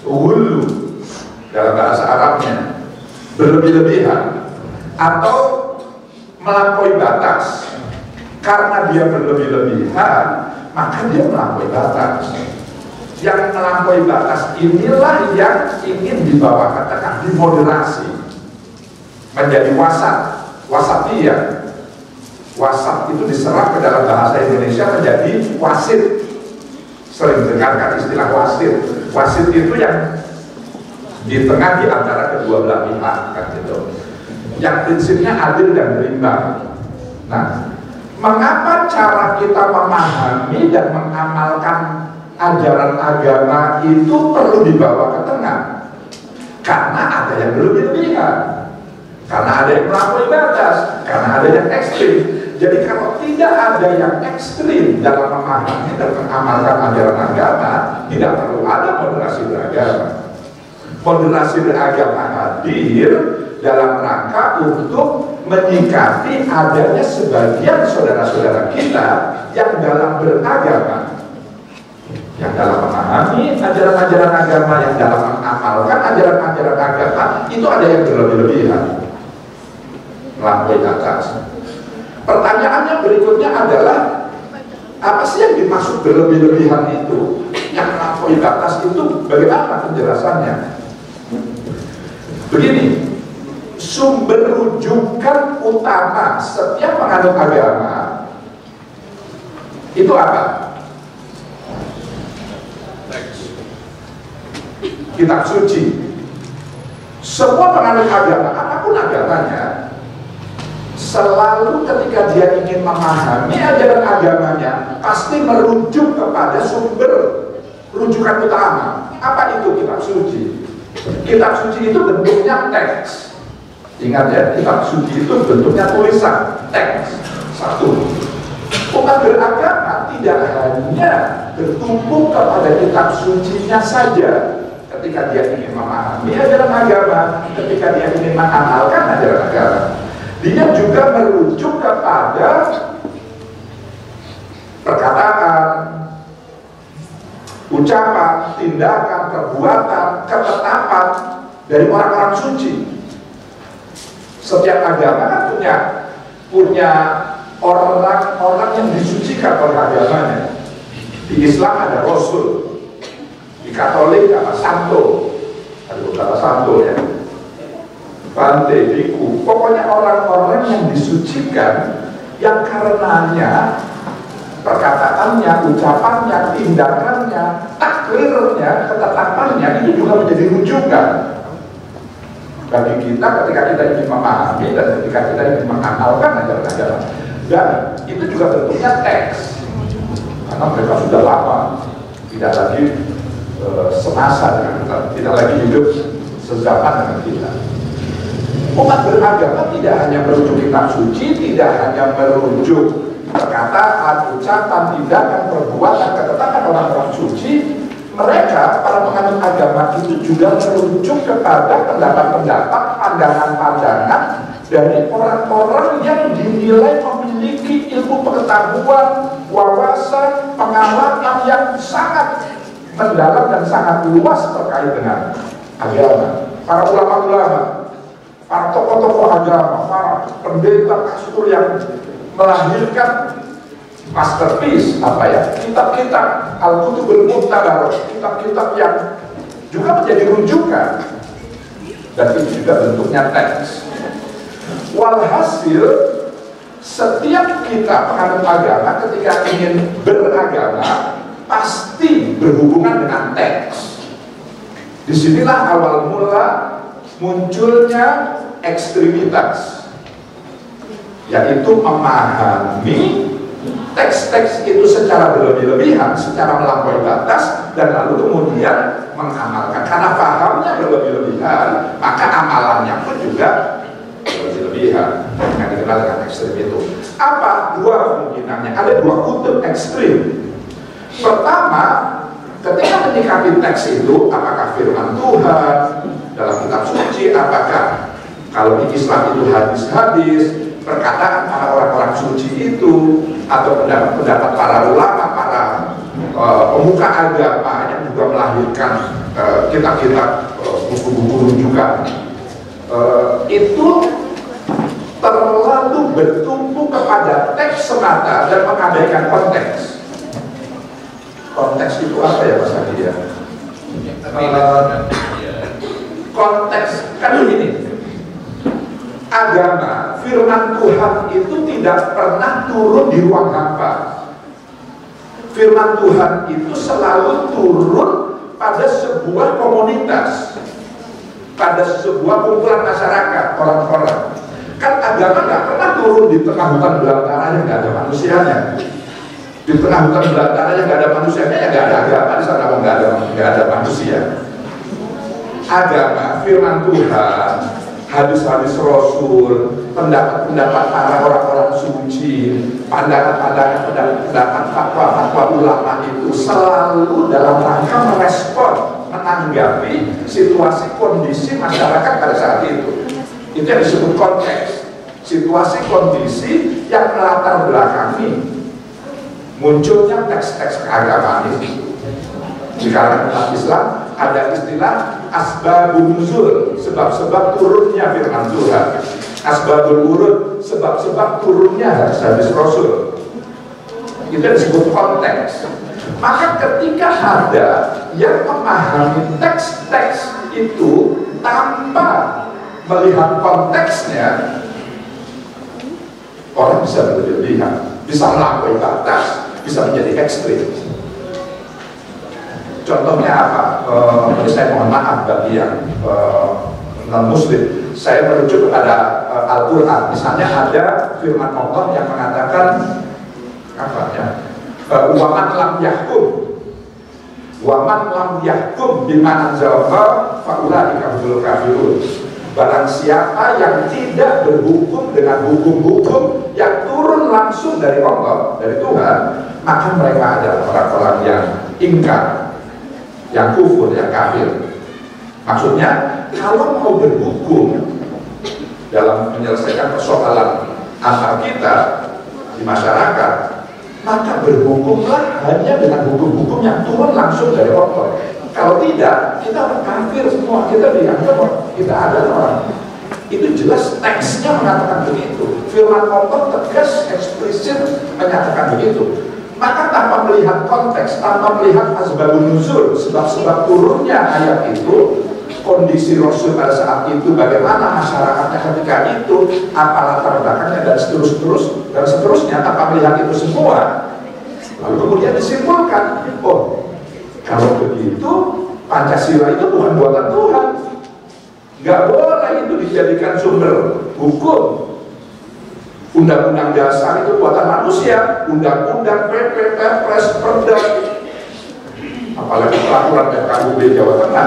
Hulu dalam bahasa Arabnya, berlebih-lebihan atau melampaui batas. Karena dia berlebih-lebihan, maka dia melampaui batas. Yang melampaui batas inilah yang ingin dibawa ke tengah, dimoderasi, menjadi wasat, wasatiyah. Wasat itu diserap ke dalam bahasa Indonesia menjadi wasit. Sering dengarkan istilah wasit. Wasit itu yang di tengah di antara kedua belah pihak, kan gitu. Yang prinsipnya adil dan berimbang. Nah, mengapa cara kita memahami dan mengamalkan ajaran agama itu perlu dibawa ke tengah? Karena ada yang berlebih-lebihan, karena ada yang melampaui batas, karena ada yang ekstrim. Jadi kalau tidak ada yang ekstrim dalam memahami dan mengamalkan ajaran agama, tidak perlu ada moderasi beragama. Moderasi beragama hadir dalam rangka untuk menyikapi adanya sebagian saudara-saudara kita yang dalam beragama, yang dalam memahami ajaran-ajaran agama, yang dalam mengamalkan ajaran-ajaran agama, itu ada yang berlebih-lebihan, melampaui batas. Pertanyaannya berikutnya adalah, apa sih yang dimaksud berlebih-lebihan itu? Yang melampaui batas itu bagaimana penjelasannya? Begini, sumber rujukan utama setiap penganut agama itu apa? Kitab suci. Semua penganut agama, apapun agamanya, selalu ketika dia ingin memahami ajaran agamanya, pasti merujuk kepada sumber rujukan utama. Apa itu kitab suci? Kitab suci itu bentuknya teks. Ingat ya, kitab suci itu bentuknya tulisan, teks. Satu, umat beragama tidak hanya bertumpu kepada kitab sucinya saja ketika dia ingin memahami ajaran agama, ketika dia ingin mengamalkan ajaran agama. Dia juga merujuk kepada perkataan, ucapan, tindakan, perbuatan, ketetapan dari orang-orang suci. Setiap agama kan punya orang-orang yang disucikan oleh agamanya. Di Islam ada Rasul, di Katolik ada Santo, ada beberapa Santo ya, Bante, Biku, pokoknya orang-orang yang disucikan, yang karenanya perkataannya, ucapannya, tindakannya, taklirnya, ketetapannya itu juga menjadi rujukan bagi kita ketika kita ingin memahami dan ketika kita ingin mengamalkan ajaran agama. Dan itu juga bentuknya teks, karena mereka sudah lama tidak lagi semasa dengan kita, tidak lagi hidup sezaman dengan kita. Umat beragama tidak hanya merujuk kitab suci, tidak hanya merujuk perkataan, ucapan, tindakan, perbuatan, ketetapan orang-orang suci. Mereka, para penganut agama itu juga merujuk kepada pendapat-pendapat, pandangan-pandangan dari orang-orang yang dinilai memiliki ilmu pengetahuan, wawasan, pengalaman yang sangat mendalam dan sangat luas terkait dengan agama. Para ulama-ulama, para tokoh-tokoh agama, para pendeta pastor yang melahirkan masterpiece, kitab-kitab Al-Kutubul Mu'tabar, kitab-kitab yang juga menjadi rujukan, dan itu juga bentuknya teks. Walhasil, setiap kita penganut agama ketika ingin beragama pasti berhubungan dengan teks. Disinilah awal mula munculnya ekstremitas, yaitu memahami teks-teks itu secara berlebih-lebihan, secara melampaui batas, dan lalu kemudian mengamalkan. Karena pahamnya berlebih-lebihan, maka amalannya pun juga berlebih-lebihan, yang dikenal dengan ekstrim itu. Apa? Dua kemungkinannya, ada dua kutub ekstrim. Pertama, ketika menyikapi teks itu, apakah firman Tuhan dalam kitab suci, apakah kalau di Islam itu hadis-hadis, perkataan para orang-orang suci itu, atau pendapat para ulama, para pemuka agama yang juga melahirkan kitab-kitab, buku-buku rujukan, itu terlalu bertumpu kepada teks semata dan mengabaikan konteks. Konteks itu apa ya Mas Hadi ya? Konteks kan begini, agama, firman Tuhan itu tidak pernah turun di ruang hampa. Firman Tuhan itu selalu turun pada sebuah komunitas, pada sebuah kumpulan masyarakat, orang-orang. Kan agama nggak pernah turun di tengah hutan belantara yang nggak ada manusianya. Di tengah hutan belantara yang nggak ada manusianya, ya nggak ada agama di sana, nggak ada manusia. Agama, firman Tuhan, hadis-hadis Rasul, pendapat-pendapat para orang-orang suci, pandangan-pandangan, pendapat fatwa-fatwa ulama itu selalu dalam rangka merespon, menanggapi situasi kondisi masyarakat pada saat itu. Itu yang disebut konteks, situasi kondisi yang melatar belakangi munculnya teks-teks keagamaan itu. Di kalangan umat Islam ada istilah asbabun nuzul, sebab-sebab turunnya firman Tuhan, asbabul wurud, sebab-sebab turunnya hadis-hadis Rasul. Itu disebut konteks. Maka ketika ada yang memahami teks-teks itu tanpa melihat konteksnya, orang bisa berlebihan, bisa melampaui batas, bisa menjadi ekstrim. Contohnya apa? Saya mohon maaf bagi yang non-muslim, saya merujuk kepada Al-Quran. Misalnya ada firman Allah yang mengatakan apa ya? Waman lam yahkum, waman lam yahkum bima anzalallah faulaika humul kafirun. Barang siapa yang tidak berhukum dengan hukum-hukum yang turun langsung dari Allah, dari Tuhan, maka mereka adalah orang-orang yang ingkar, yang kufur, yang kafir. Maksudnya, kalau mau berhukum dalam menyelesaikan persoalan antar kita di masyarakat, maka berhukumlah hanya dengan hukum-hukum yang turun langsung dari Allah. Kalau tidak, kita orang kafir semua, kita dianggap kita adalah orang. Itu jelas teksnya mengatakan begitu. Firman Allah tegas, eksplisit menyatakan begitu. Maka tanpa melihat konteks, tanpa melihat asbabun nuzul, sebab-sebab turunnya ayat itu, kondisi Rasul pada saat itu, bagaimana masyarakatnya ketika itu, apa latar belakangnya, dan seterusnya, tanpa melihat itu semua, lalu kemudian disimpulkan, oh, kalau begitu Pancasila itu bukan buatan Tuhan, nggak boleh itu dijadikan sumber hukum. Undang-undang dasar itu buatan manusia, undang-undang, PP, Perpres, Perda, apalagi peraturan RKUB Jawa Tengah.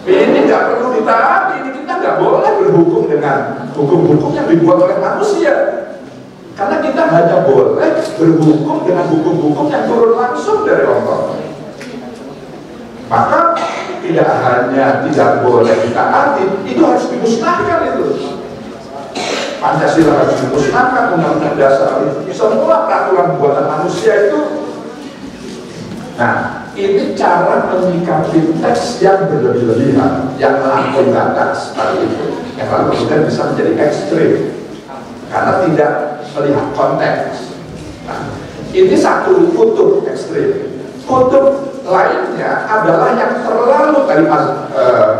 Ini nggak perlu ditaati, ini kita nggak boleh berhukum dengan hukum-hukum yang dibuat oleh manusia. Karena kita hanya boleh berhukum dengan hukum-hukum yang turun langsung dari Allah. Maka tidak hanya tidak boleh ditaati, itu harus dimusnahkan itu. Pancasila harus dimusnahkan, undang-undang dasar itu, semua peraturan buatan manusia itu. Nah, ini cara menyikapi teks yang berlebih-lebihan, yang melampaui batas pada itu. yang lalu kemudian bisa menjadi ekstrim karena tidak melihat konteks. Nah, ini satu kutub ekstrim. Kutub lainnya adalah yang terlalu, tadi Mas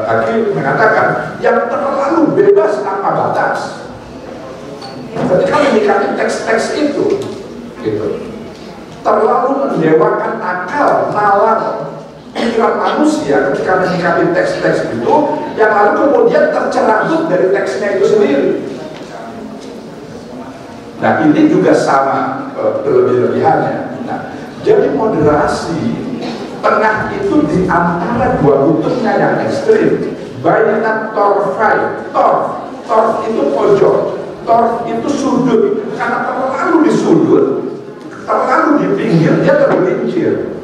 Hakim mengatakan, yang terlalu bebas tanpa batas. Ketika menyikapi teks-teks itu, gitu, terlalu mendewakan akal, nalar, pikiran manusia ketika menyikapi teks-teks itu, yang lalu kemudian tercerabut dari teksnya itu sendiri. Nah, ini juga sama berlebih-lebihannya. Nah, jadi moderasi tengah itu di antara dua kutubnya yang ekstrim. Baina torfai, torf itu pojok, torf itu sudut. Karena terlalu di sudut, terlalu di pinggir, dia tergelincir.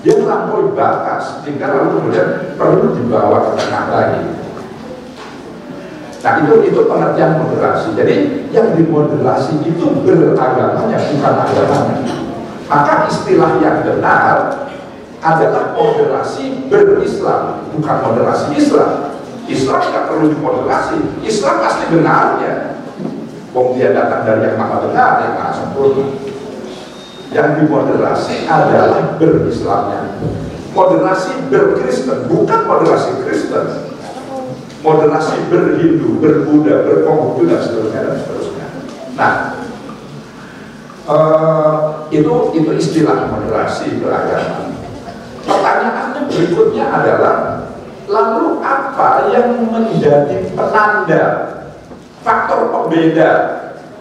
Dia melampaui batas, sehingga lalu kemudian perlu dibawa ke tengah lagi. Nah, itu pengertian moderasi. Jadi yang dimoderasi itu beragamanya, bukan agamanya. Maka istilah yang benar adalah moderasi berislam, bukan moderasi Islam. Islam tidak perlu dimoderasi. Islam pasti benarnya. Wong dia datang dari yang maha benar, yang maha sempurna. Yang dimoderasi adalah berislamnya. Moderasi berkristen, bukan moderasi Kristen. Moderasi berhindu, berbuddha, berkonghucu dan seterusnya dan seterusnya. Nah, itu istilah moderasi beragama. Pertanyaannya berikutnya adalah, lalu apa yang menjadi penanda, faktor pembeda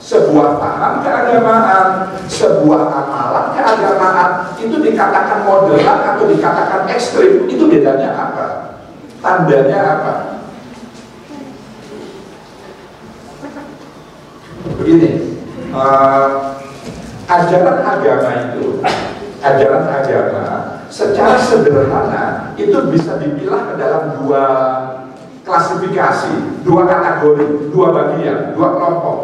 sebuah paham keagamaan, sebuah amalan keagamaan itu dikatakan moderat atau dikatakan ekstrim? Itu bedanya apa? Tandanya apa? Begini, ajaran agama itu, ajaran agama secara sederhana itu bisa dipilah ke dalam dua klasifikasi, dua kategori, dua bagian, dua kelompok.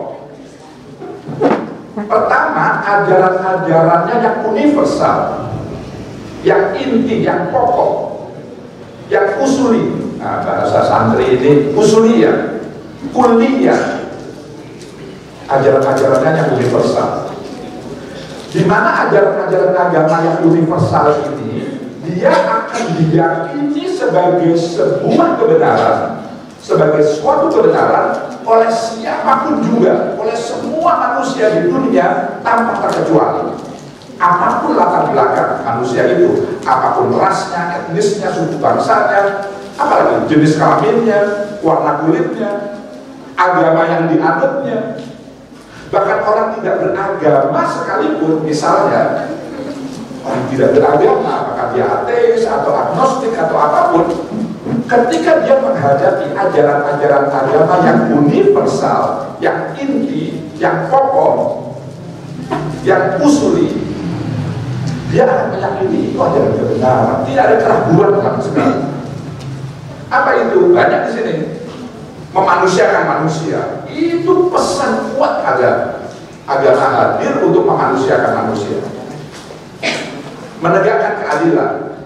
Pertama, ajaran-ajarannya yang universal, yang inti, yang pokok, yang usuli. Nah, bahasa santri ini usuliyah, kulliyah. Ajaran-ajarannya yang universal. Di mana ajaran-ajaran agama yang universal ini, dia akan diyakini sebagai sebuah kebenaran, sebagai suatu kebenaran oleh siapapun juga, oleh semua manusia di dunia tanpa terkecuali. Apapun latar belakang manusia itu, apapun rasnya, etnisnya, suku bangsanya, apalagi jenis kelaminnya, warna kulitnya, agama yang dianutnya. Bahkan orang tidak beragama sekalipun, misalnya orang tidak beragama, apakah dia ateis atau agnostik atau apapun, ketika dia menghadapi ajaran-ajaran agama yang universal, yang inti, yang pokok, yang usuli, dia akan meyakini itu ajaran kebenaran, tidak ada keraguan sama sekali. Apa itu? Banyak di sini. Memanusiakan manusia, itu pesan kuat agama. Agama hadir untuk memanusiakan manusia, menegakkan keadilan,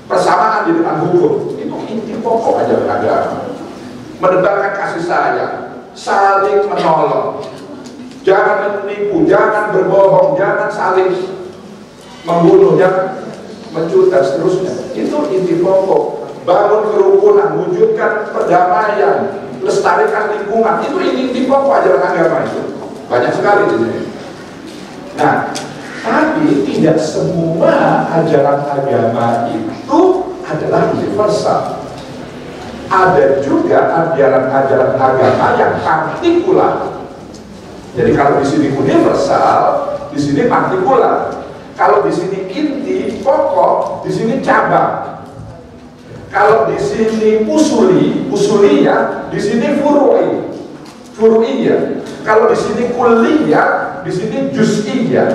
persamaan di depan hukum. Itu inti pokok ajaran agama. Menebarkan kasih sayang, saling menolong, jangan menipu, jangan berbohong, jangan saling membunuh, jangan mencuri dan seterusnya. Itu inti pokok. Bangun kerukunan, wujudkan perdamaian, lestarikan lingkungan, itu inti pokok ajaran agama itu. Banyak sekali di sini. Nah, tapi tidak semua ajaran agama itu adalah universal. Ada juga ajaran-ajaran agama yang partikular. Jadi kalau di sini universal, di sini partikular. Kalau di sini inti, pokok, di sini cabang. Kalau di sini usuliyah, di sini furu'iyah. Kalau di sini kulliyah, di sini juz'iyah.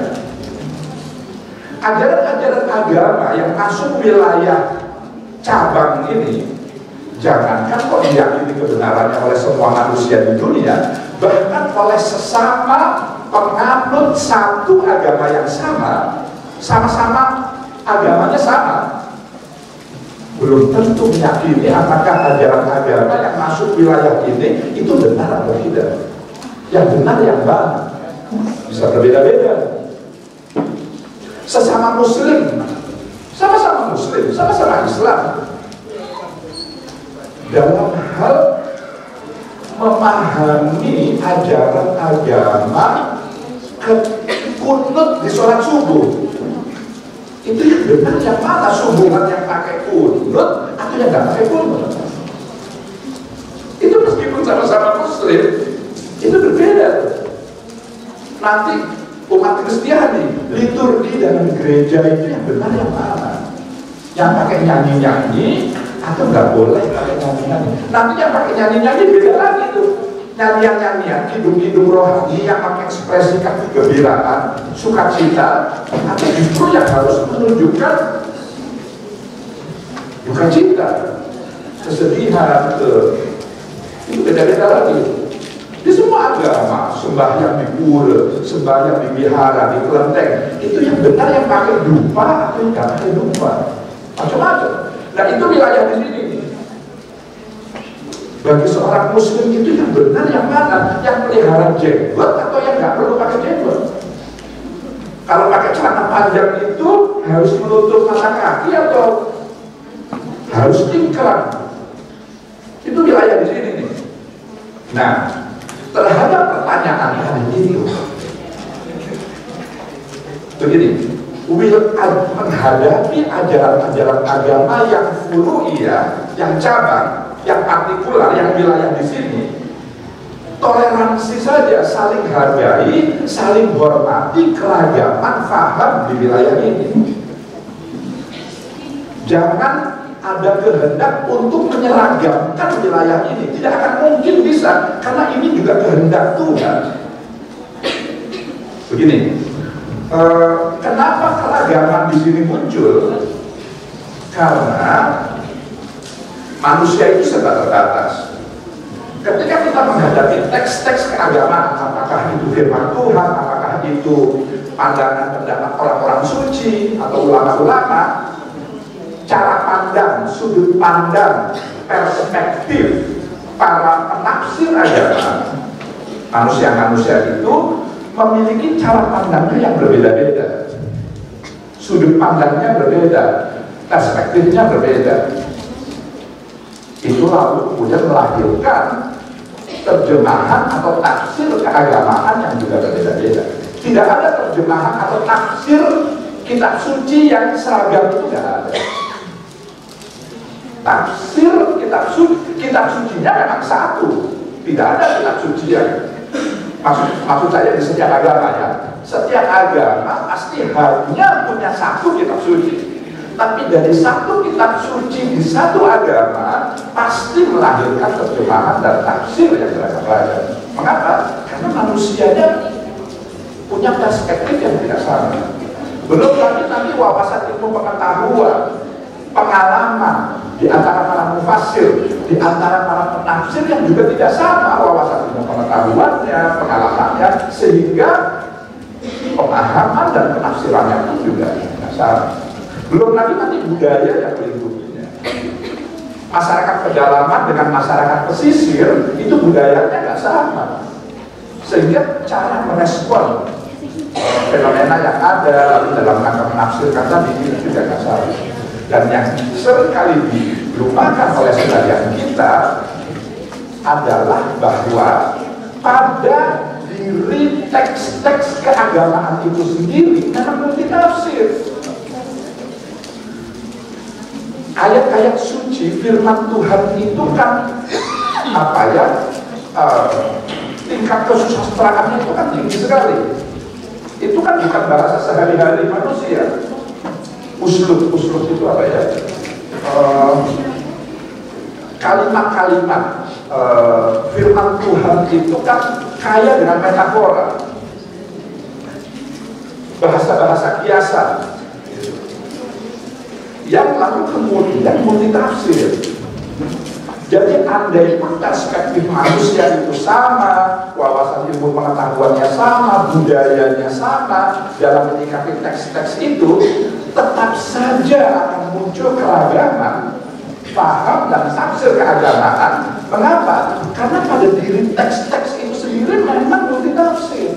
Ajaran-ajaran agama yang masuk wilayah cabang ini, jangankan kok diyakini kebenarannya oleh semua manusia di dunia, bahkan oleh sesama penganut satu agama yang sama, sama-sama agamanya sama. belum tentu meyakini apakah ajaran-ajaran yang masuk wilayah ini itu benar atau tidak. Yang benar yang mana? Bisa berbeda-beda. Sesama muslim, sama-sama muslim, sama-sama Islam, dalam hal memahami ajaran agama kunut di sholat subuh, itu yang benar yang mana? Subuhan yang pakai kunut atau yang nggak pakai kunut? Itu meskipun sama-sama muslim, itu berbeda. Nanti umat Kristiani, liturgi dalam gereja itu yang benar yang mana? Yang pakai nyanyi-nyanyi atau nggak boleh pakai nyanyi-nyanyi? Nanti yang pakai nyanyi-nyanyi beda lagi tuh. Nyanyian-nyanyian, kidung-kidung rohani yang mengekspresikan kegembiraan, sukacita, atau justru yang harus menunjukkan sukacita, kesedihan, itu beda-beda lagi. Di semua agama, sembahyang di pura, sembahyang di wihara, di kelenteng, itu yang benar yang pakai dupa atau yang nggak pakai dupa, macam-macam. Nah itu wilayah di sini. Bagi seorang muslim itu yang benar yang mana? Yang pelihara jenggot atau yang nggak perlu pakai jenggot? Kalau pakai celana panjang itu harus menutup mata kaki atau harus tingklang? Itu wilayah di sini nih. Nah, terhadap pertanyaan kali ini begini, menghadapi ajaran-ajaran agama yang furu'iyah, yang cabang, yang partikular, yang wilayah di sini, toleransi saja, saling hargai, saling hormati keragaman faham di wilayah ini. Jangan ada kehendak untuk menyeragamkan wilayah ini, tidak akan mungkin bisa, karena ini juga kehendak Tuhan. Begini, kenapa keragaman di sini muncul? Karena manusia itu serba terbatas. Ketika kita menghadapi teks-teks keagamaan, apakah itu firman Tuhan, apakah itu pandangan pendapat orang-orang suci atau ulama-ulama, cara pandang, sudut pandang, perspektif para penafsir agama, manusia-manusia itu memiliki cara pandangnya yang berbeda-beda, sudut pandangnya berbeda, perspektifnya berbeda. Itu lalu kemudian melahirkan terjemahan atau tafsir keagamaan yang juga berbeda-beda. Tidak ada terjemahan atau tafsir kitab suci yang seragam, itu tidak ada. Tafsir kitab sucinya memang satu, tidak ada kitab suci yang maksud saya di setiap agama ya. Setiap agama pasti hanya punya satu kitab suci. Tapi dari satu kitab suci di satu agama pasti melahirkan terjemahan dan tafsir yang beragam-agam. Mengapa? Karena manusianya punya perspektif yang tidak sama. Belum lagi nanti wawasan ilmu pengetahuan, pengalaman di antara para mufassir, di antara para penafsir yang juga tidak sama wawasan ilmu pengetahuannya, pengalamannya, sehingga pemahaman dan penafsirannya pun juga tidak sama. Belum lagi nanti budaya yang melingkupinya. Masyarakat pedalaman dengan masyarakat pesisir itu budayanya nggak sama, sehingga cara merespon fenomena yang ada lalu dalam rangka menafsirkan tadi itu juga nggak sama. Dan yang seringkali dilupakan oleh sebagian kita adalah bahwa pada diri teks-teks keagamaan itu sendiri memang multitafsir. Ayat-ayat suci firman Tuhan itu kan tingkat kesusastraannya itu kan tinggi sekali. Itu kan bukan bahasa sehari-hari manusia. Uslub itu apa ya? Kalimat-kalimat firman Tuhan itu kan kaya dengan metafora, bahasa-bahasa kiasan, yang lalu kemudian multitafsir. Jadi andai pun perspektif manusia itu sama, wawasan ilmu pengetahuannya sama, budayanya sama, dalam menyikapi teks-teks itu tetap saja akan muncul keragaman paham dan tafsir keagamaan. Mengapa? Karena pada diri teks-teks itu sendiri memang multitafsir.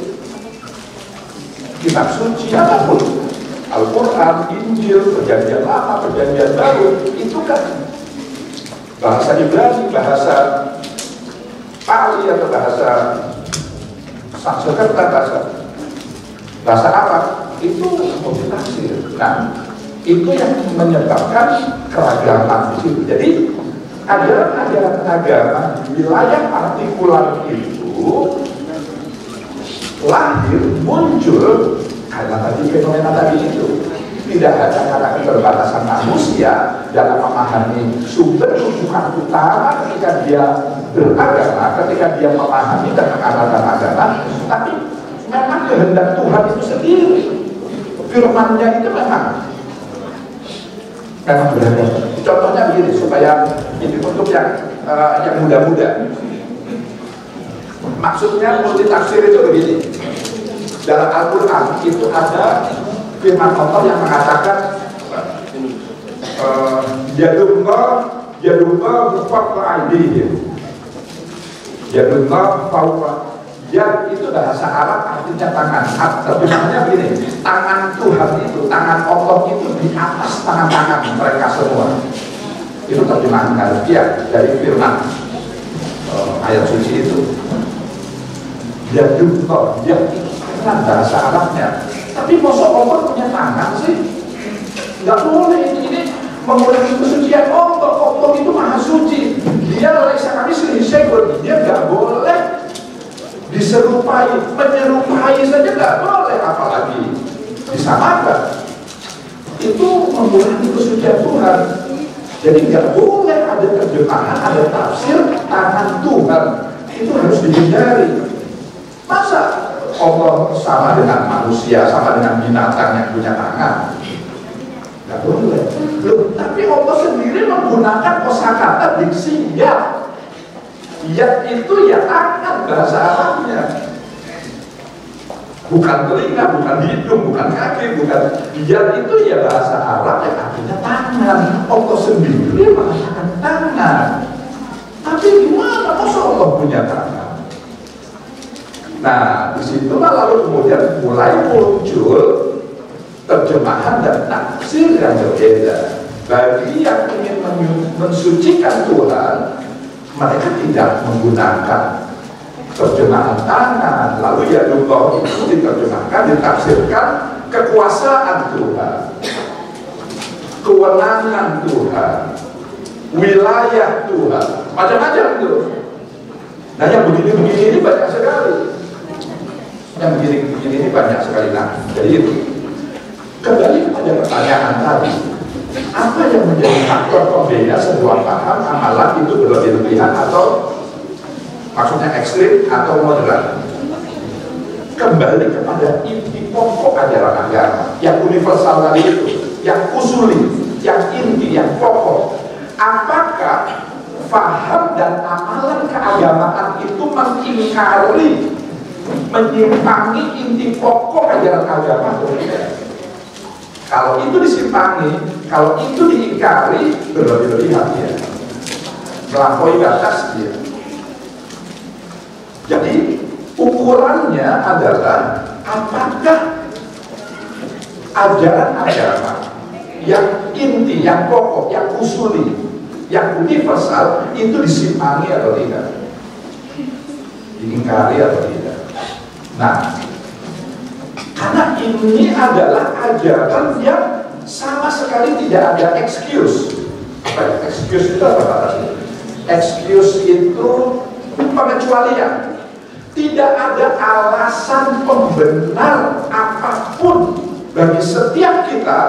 Kitab suci apapun, Al-Quran, Injil, Perjanjian Lama, Perjanjian Baru, itu kan bahasa Ibrani, bahasa Pali atau bahasa Sanskerta, bahasa apa? Itu multitafsir. Nah, itu yang menyebabkan keragaman di situ. Jadi ajaran-ajaran agama wilayah partikular itu lahir, muncul karena tadi fenomena tadi itu. Tidak hanya karena keterbatasan manusia dalam memahami sumber rujukan utama ketika dia beragama, ketika dia memahami dan mengamalkan agama, tapi memang kehendak Tuhan itu sendiri. Firman-Nya itu memang berada. Contohnya begini, supaya ini untuk yang muda-muda. Maksudnya multitafsir itu begini. Dalam Al-Quran itu ada firman Allah yang mengatakan Yadullah fawqa aydihim. Yadullah fawqa, yad itu bahasa Arab artinya tangan. Terjemahannya begini, tangan Tuhan itu, tangan Allah itu di atas tangan-tangan mereka semua. Itu terjemahan harfiah dari firman ayat suci itu. Yadullah, yad itu kan bahasa Arabnya. Tapi masa Allah punya tangan sih? Nggak boleh. Ini mengurangi kesucian Allah. Allah itu maha suci. Dia laisa kami sehingga dia nggak boleh diserupai, menyerupai saja nggak boleh, apalagi disamakan. Itu mengurangi kesucian Tuhan. Jadi nggak boleh ada terjemahan, ada tafsir tangan Tuhan. Itu harus dihindari. Masa Allah sama dengan manusia, sama dengan binatang yang punya tangan? Nggak boleh. Loh, tapi Allah sendiri menggunakan kosakata diksi yad. Yad itu ya tangan bahasa Arabnya. Bukan telinga, bukan hidung, bukan kaki, bukan. Yad itu ya bahasa Arab yang artinya tangan. Allah sendiri mengatakan tangan. Tapi gimana masa Allah punya tangan? Nah, disitulah lalu kemudian mulai muncul terjemahan dan tafsir yang berbeda. Bagi yang ingin mensucikan Tuhan, mereka tidak menggunakan terjemahan tangan. Lalu ya Allah itu diterjemahkan, ditafsirkan kekuasaan Tuhan, kewenangan Tuhan, wilayah Tuhan, macam-macam itu. Nah, yang begini-begini ini banyak sekali. Yang begini-begini ini banyak sekali. Nah, jadi itu kembali kepada pertanyaan tadi, apa yang menjadi faktor pembeda sebuah paham amalan itu berlebih-lebihan atau maksudnya ekstrim atau moderat? Kembali kepada inti pokok ajaran agama yang universal tadi itu, yang usuli, yang inti, yang pokok. Apakah faham dan amalan keagamaan itu mengingkari, menyimpangi inti pokok ajaran agama atau tidak? Kalau itu disimpangi, kalau itu diingkari, berlebih-lebihan dia, melampaui batas dia. Jadi ukurannya adalah apakah ajaran agama yang inti, yang pokok, yang usuli, yang universal itu disimpangi atau tidak, diingkari atau tidak. Nah, karena ini adalah ajaran yang sama sekali tidak ada excuse. Excuse itu apa artinya? Excuse itu pengecualian. Tidak ada alasan pembenar apapun bagi setiap kita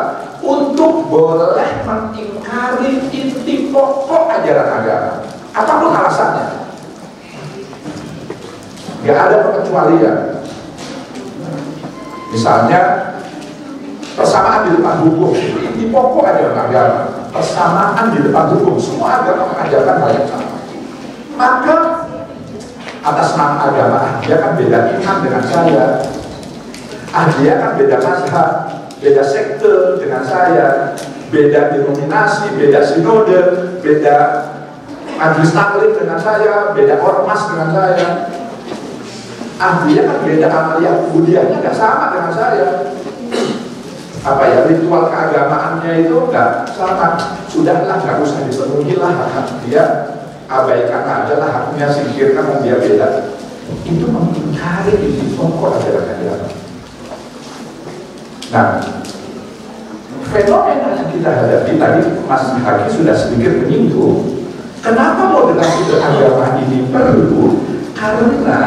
untuk boleh mengingkari inti pokok ajaran agama, apapun alasannya. Gak ada pengecualian. Misalnya persamaan di depan hukum, inti pokok ajaran agama. Persamaan di depan hukum, semua agama mengajarkan hal yang sama. Maka atas nama agama, dia kan beda iman dengan saya, dia kan beda mazhab, beda sekte dengan saya, beda denominasi, beda sinode, beda majelis taklim dengan saya, beda ormas dengan saya. Artinya kan beda amaliyah budiahnya nggak sama dengan saya. Apa ya, ritual keagamaannya itu nggak sama. Sudahlah, nggak usah dipenuhi lah hak dia, abaikan aja lah haknya, singkirkan mau dia beda. Itu mengingkari isi pokok ajaran agama. Nah, fenomena yang kita hadapi tadi Mas Haki sudah sedikit menyinggung. Kenapa moderasi beragama ini perlu? Karena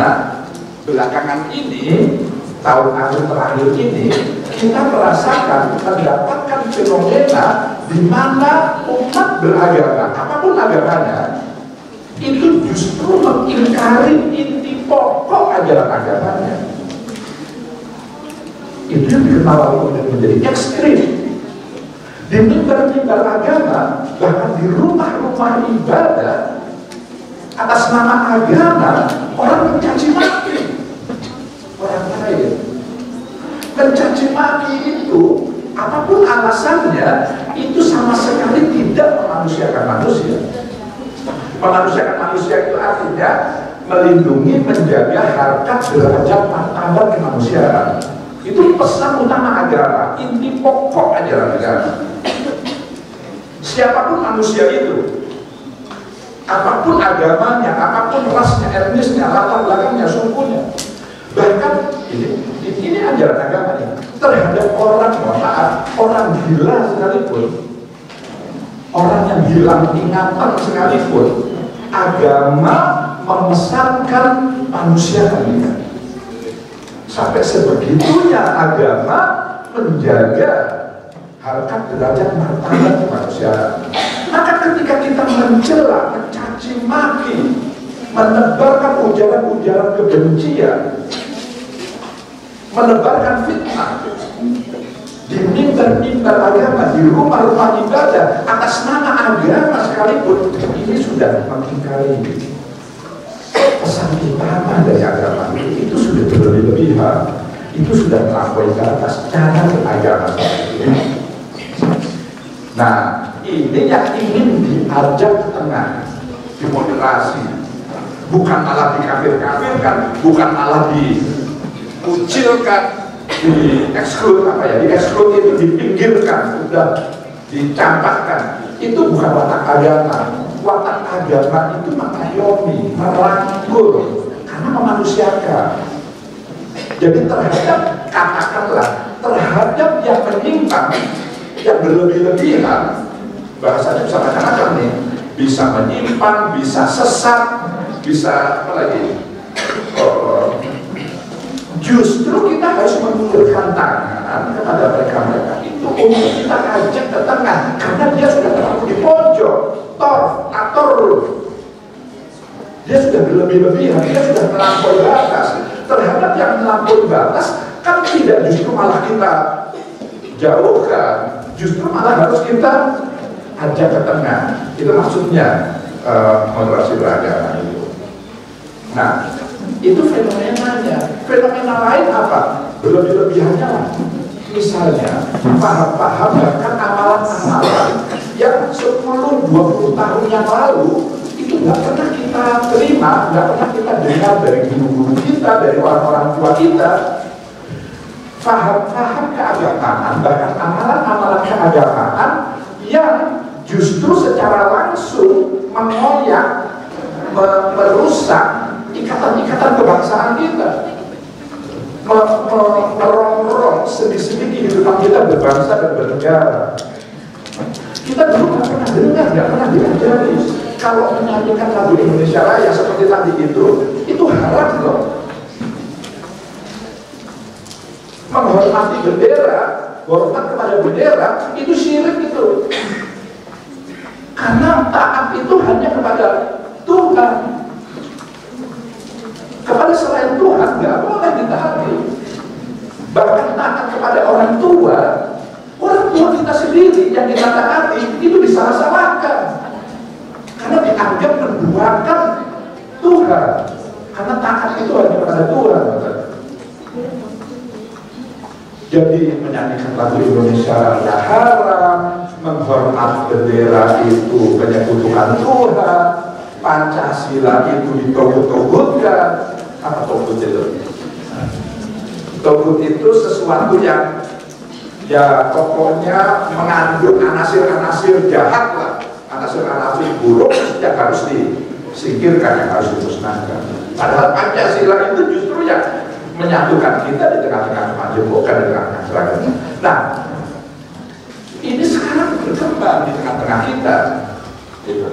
belakangan ini, tahun akhir terakhir ini, kita merasakan mendapatkan fenomena di mana umat beragama, apapun agamanya, itu justru mengingkari inti pokok ajaran agamanya. Itu yang dikenal menjadi ekstrim. Di mimbar-mimbar agama, bahkan di rumah-rumah ibadah, atas nama agama, orang mencaci maki orang lain. Mencaci maki itu, apapun alasannya, itu sama sekali tidak memanusiakan manusia. Memanusiakan manusia itu artinya melindungi, menjaga harkat, derajat, martabat kemanusiaan. Itu pesan utama agama, inti pokok ajaran agama. Siapapun manusia itu, apapun agamanya, apapun rasnya, etnisnya, latar belakangnya, sukunya, bahkan ini ajaran agamanya terhadap orang, mohon maaf, orang gila sekalipun, orang yang hilang ingatan sekalipun, agama memesankan manusia kalian. Sampai sebegitunya agama menjaga harkat, derajat, martabat kemanusiaan. Maka ketika kita mencela, mencaci maki, menebarkan ujaran-ujaran kebencian, menebarkan fitnah di mimbar-mimbar agama, di rumah-rumah ibadah, atas nama agama sekalipun, ini sudah mengingkari pesan utama dari agama. Itu sudah berlebih-lebihan, itu sudah melampaui ke atas cara beragama seperti ini. Nah, ini yang ingin diajak ke tengah, dimoderasi, bukan malah dikafir-kafirkan, bukan malah dikucilkan, dieksklud, dieksklud itu dipinggirkan, sudah dicampakkan. Itu bukan watak agama. Watak agama itu mengayomi, merangkul, karena memanusiakan. Jadi terhadap, katakanlah, terhadap yang menyimpang, yang berlebih-lebihan, bahasanya bisa macam-macam nih, bisa menyimpang, bisa sesat, bisa apa lagi? Justru kita harus mengulurkan tangan kepada mereka itu untuk kita ajak ke tengah, karena dia sudah terlalu di pojok, dia sudah berlebih-lebihan, dia sudah melampaui batas. Terhadap yang melampaui batas, kan tidak justru malah kita jauhkan, justru malah harus kita ajak ke tengah. Itu maksudnya moderasi beragama itu. Nah, itu fenomenanya. Fenomena lain apa? Berlebih-lebihannya lah. Misalnya, paham-paham bahkan amalan-amalan yang 10-20 tahun yang lalu itu nggak pernah kita terima, nggak pernah kita dengar dari guru-guru kita, dari orang-orang tua kita. Paham-paham keagamaan, bahkan amalan-amalan keagamaan yang justru secara langsung mengoyak, merusak ikatan-ikatan kebangsaan kita, merongrong sendi-sendi kehidupan kita berbangsa dan bernegara. Kita dulu nggak pernah dengar, nggak pernah diajari kalau menyanyikan lagu Indonesia Raya seperti tadi itu haram loh. Menghormati bendera, hormat kepada bendera, itu syirik itu. Karena taat itu hanya kepada Tuhan. Kepada selain Tuhan nggak boleh ditaati. Bahkan taat kepada orang tua kita sendiri yang kita taati itu disalah-salahkan. Karena dianggap menduakan Tuhan. Karena taat itu hanya kepada Tuhan. Jadi menyanyikan lagu Indonesia haram, menghormat bendera itu penyekutuan Tuhan, Pancasila itu ditogut-togutkan. Apa togut itu? Togut itu sesuatu yang ya pokoknya mengandung anasir-anasir jahat lah, anasir-anasir buruk yang harus disingkirkan, yang harus dimusnahkan. Padahal Pancasila itu justru yang menyatukan kita di tengah-tengah kemajemukan, di tengah-tengah keragaman. Nah, ini sekarang berkembang di tengah-tengah kita, gitu.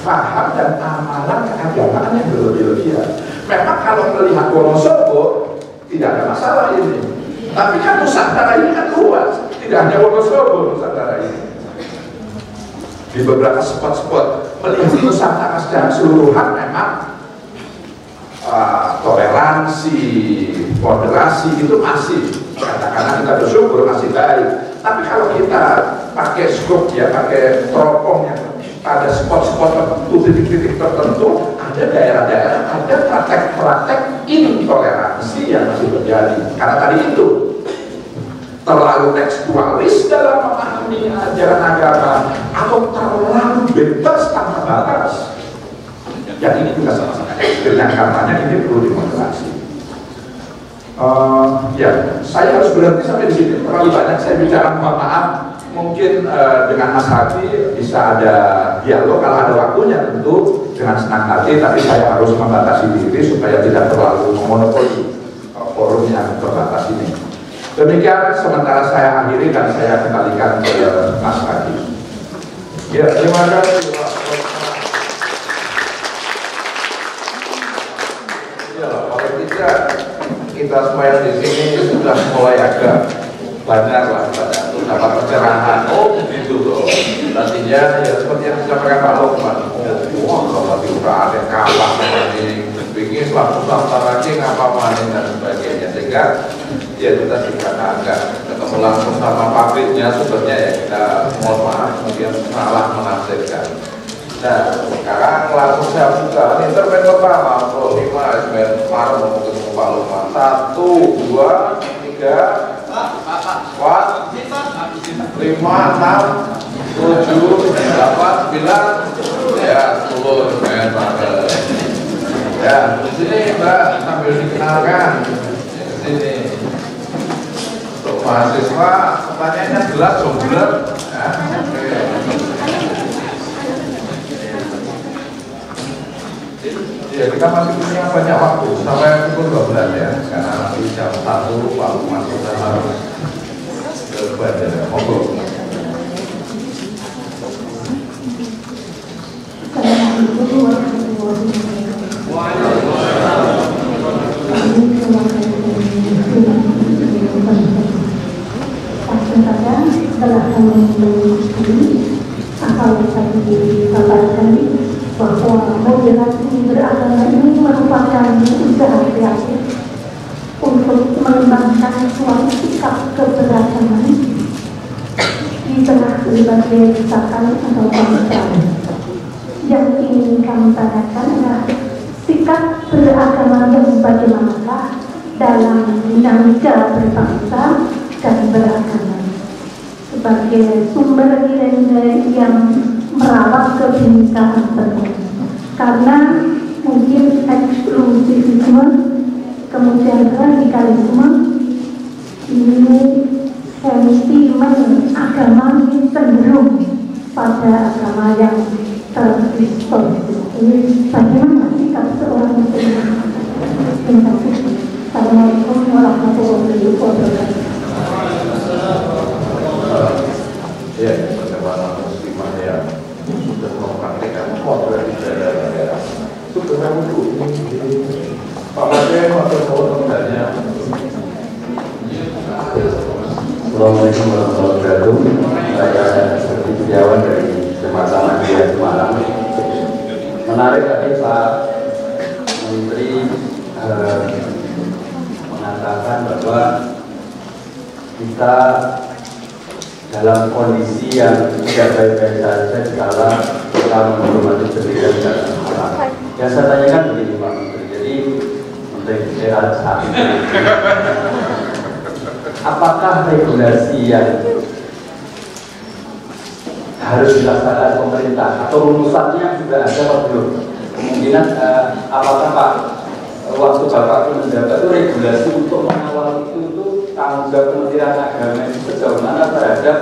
Paham dan amalan keagamaan yang berlebih-lebihan. Memang kalau melihat Wonosobo tidak ada masalah ini, tapi kan Nusantara ini kan luas, tidak hanya Wonosobo Nusantara ini. Di beberapa spot-spot melihat Nusantara secara keseluruhan memang toleransi, moderasi itu masih, katakanlah kita bersyukur masih baik. Tapi kalau kita pakai skop ya, pakai teropong yang pada spot-spot tertentu, titik-titik tertentu, ada daerah-daerah, ada praktek-praktek intoleransi yang masih terjadi. Karena tadi itu terlalu tekstualis dalam memahami ajaran agama atau terlalu bebas tanpa batas. Yang ini juga sama-sama ekstrem, yang karenanya ini perlu dimoderasi. Ya, saya harus berhenti sampai di sini. Terlalu banyak saya bicara, mohon maaf. Mungkin dengan Mas Hadi bisa ada dialog kalau ada waktunya, tentu dengan senang hati. Tapi saya harus membatasi diri supaya tidak terlalu memonopoli forum yang terbatas ini. Demikian sementara saya akhiri dan saya kembalikan ke Mas Hadi. Ya, terima kasih. Kita semua yang di sini sudah mulai agak banyak lah dapat pencerahan. Oh begitu loh. Nantinya ya seperti yang disampaikan Pak Lokman. Kalau udah ada kalah ini, begini selama Nusantara lagi ngapa main dan sebagainya. Sehingga ya kita juga agak ketemu langsung sama pabriknya sebenarnya ya kita mohon maaf mungkin salah menafsirkan. Nah, sekarang langsung saya buka interven pertama, Pro 5, SBN Farm, mungkin Pak Lukman. 1, 2, 3, 4, 5, 6, 7, 8, 9, ya 10, SBN Farm. Ya, di sini Mbak sambil dikenalkan, di sini. Untuk mahasiswa, pertanyaannya jelas, jelas. Ya, ya, kita masih punya banyak waktu sampai pukul 12 ya, karena nanti jam 1 Pak Lukman sudah harus ke bandara. Monggo. Setelah asal tadi disampaikan bahwa moderasi beragama ini merupakan usaha kreatif untuk mengembangkan suatu sikap keberagaman di tengah berbagai desakan atau konflik. Yang ingin kami tanyakan adalah sikap beragama yang bagaimanakah dalam dinamika berbangsa dan beragama sebagai sumber nilai-nilai yang merawat kebinekaan penuh. Karena mungkin eksklusivisme, kemudian radikalisme, ini sentimen agama ini cenderung pada agama yang terkristalisi. Ini bagaimana sikap seorang muslim? Terima kasih. Assalamualaikum warahmatullahi wabarakatuh. Ya, bagaimana muslimah yang sudah mempraktikkan moderasi di daerah-daerah. Itu dengan dulu Pak Made atau sebenarnya. Assalamualaikum warahmatullahi wabarakatuh. Saya Serti Setiawan dari Jemaah Ahmadiyah Semarang. Menarik tadi Pak Menteri mengatakan bahwa kita dalam kondisi yang tidak baik-baik saja dikala kita menghormati bendera negara haram. Yang saya tanyakan begini Pak Menteri, jadi Menteri sehat saat ini apakah regulasi yang harus dilaksanakan pemerintah atau rumusannya sudah ada atau belum? Kemungkinan apakah Pak waktu Bapak menjabat itu regulasi untuk mengawal itu tanggung jawab Kementerian Agama itu sejauh mana terhadap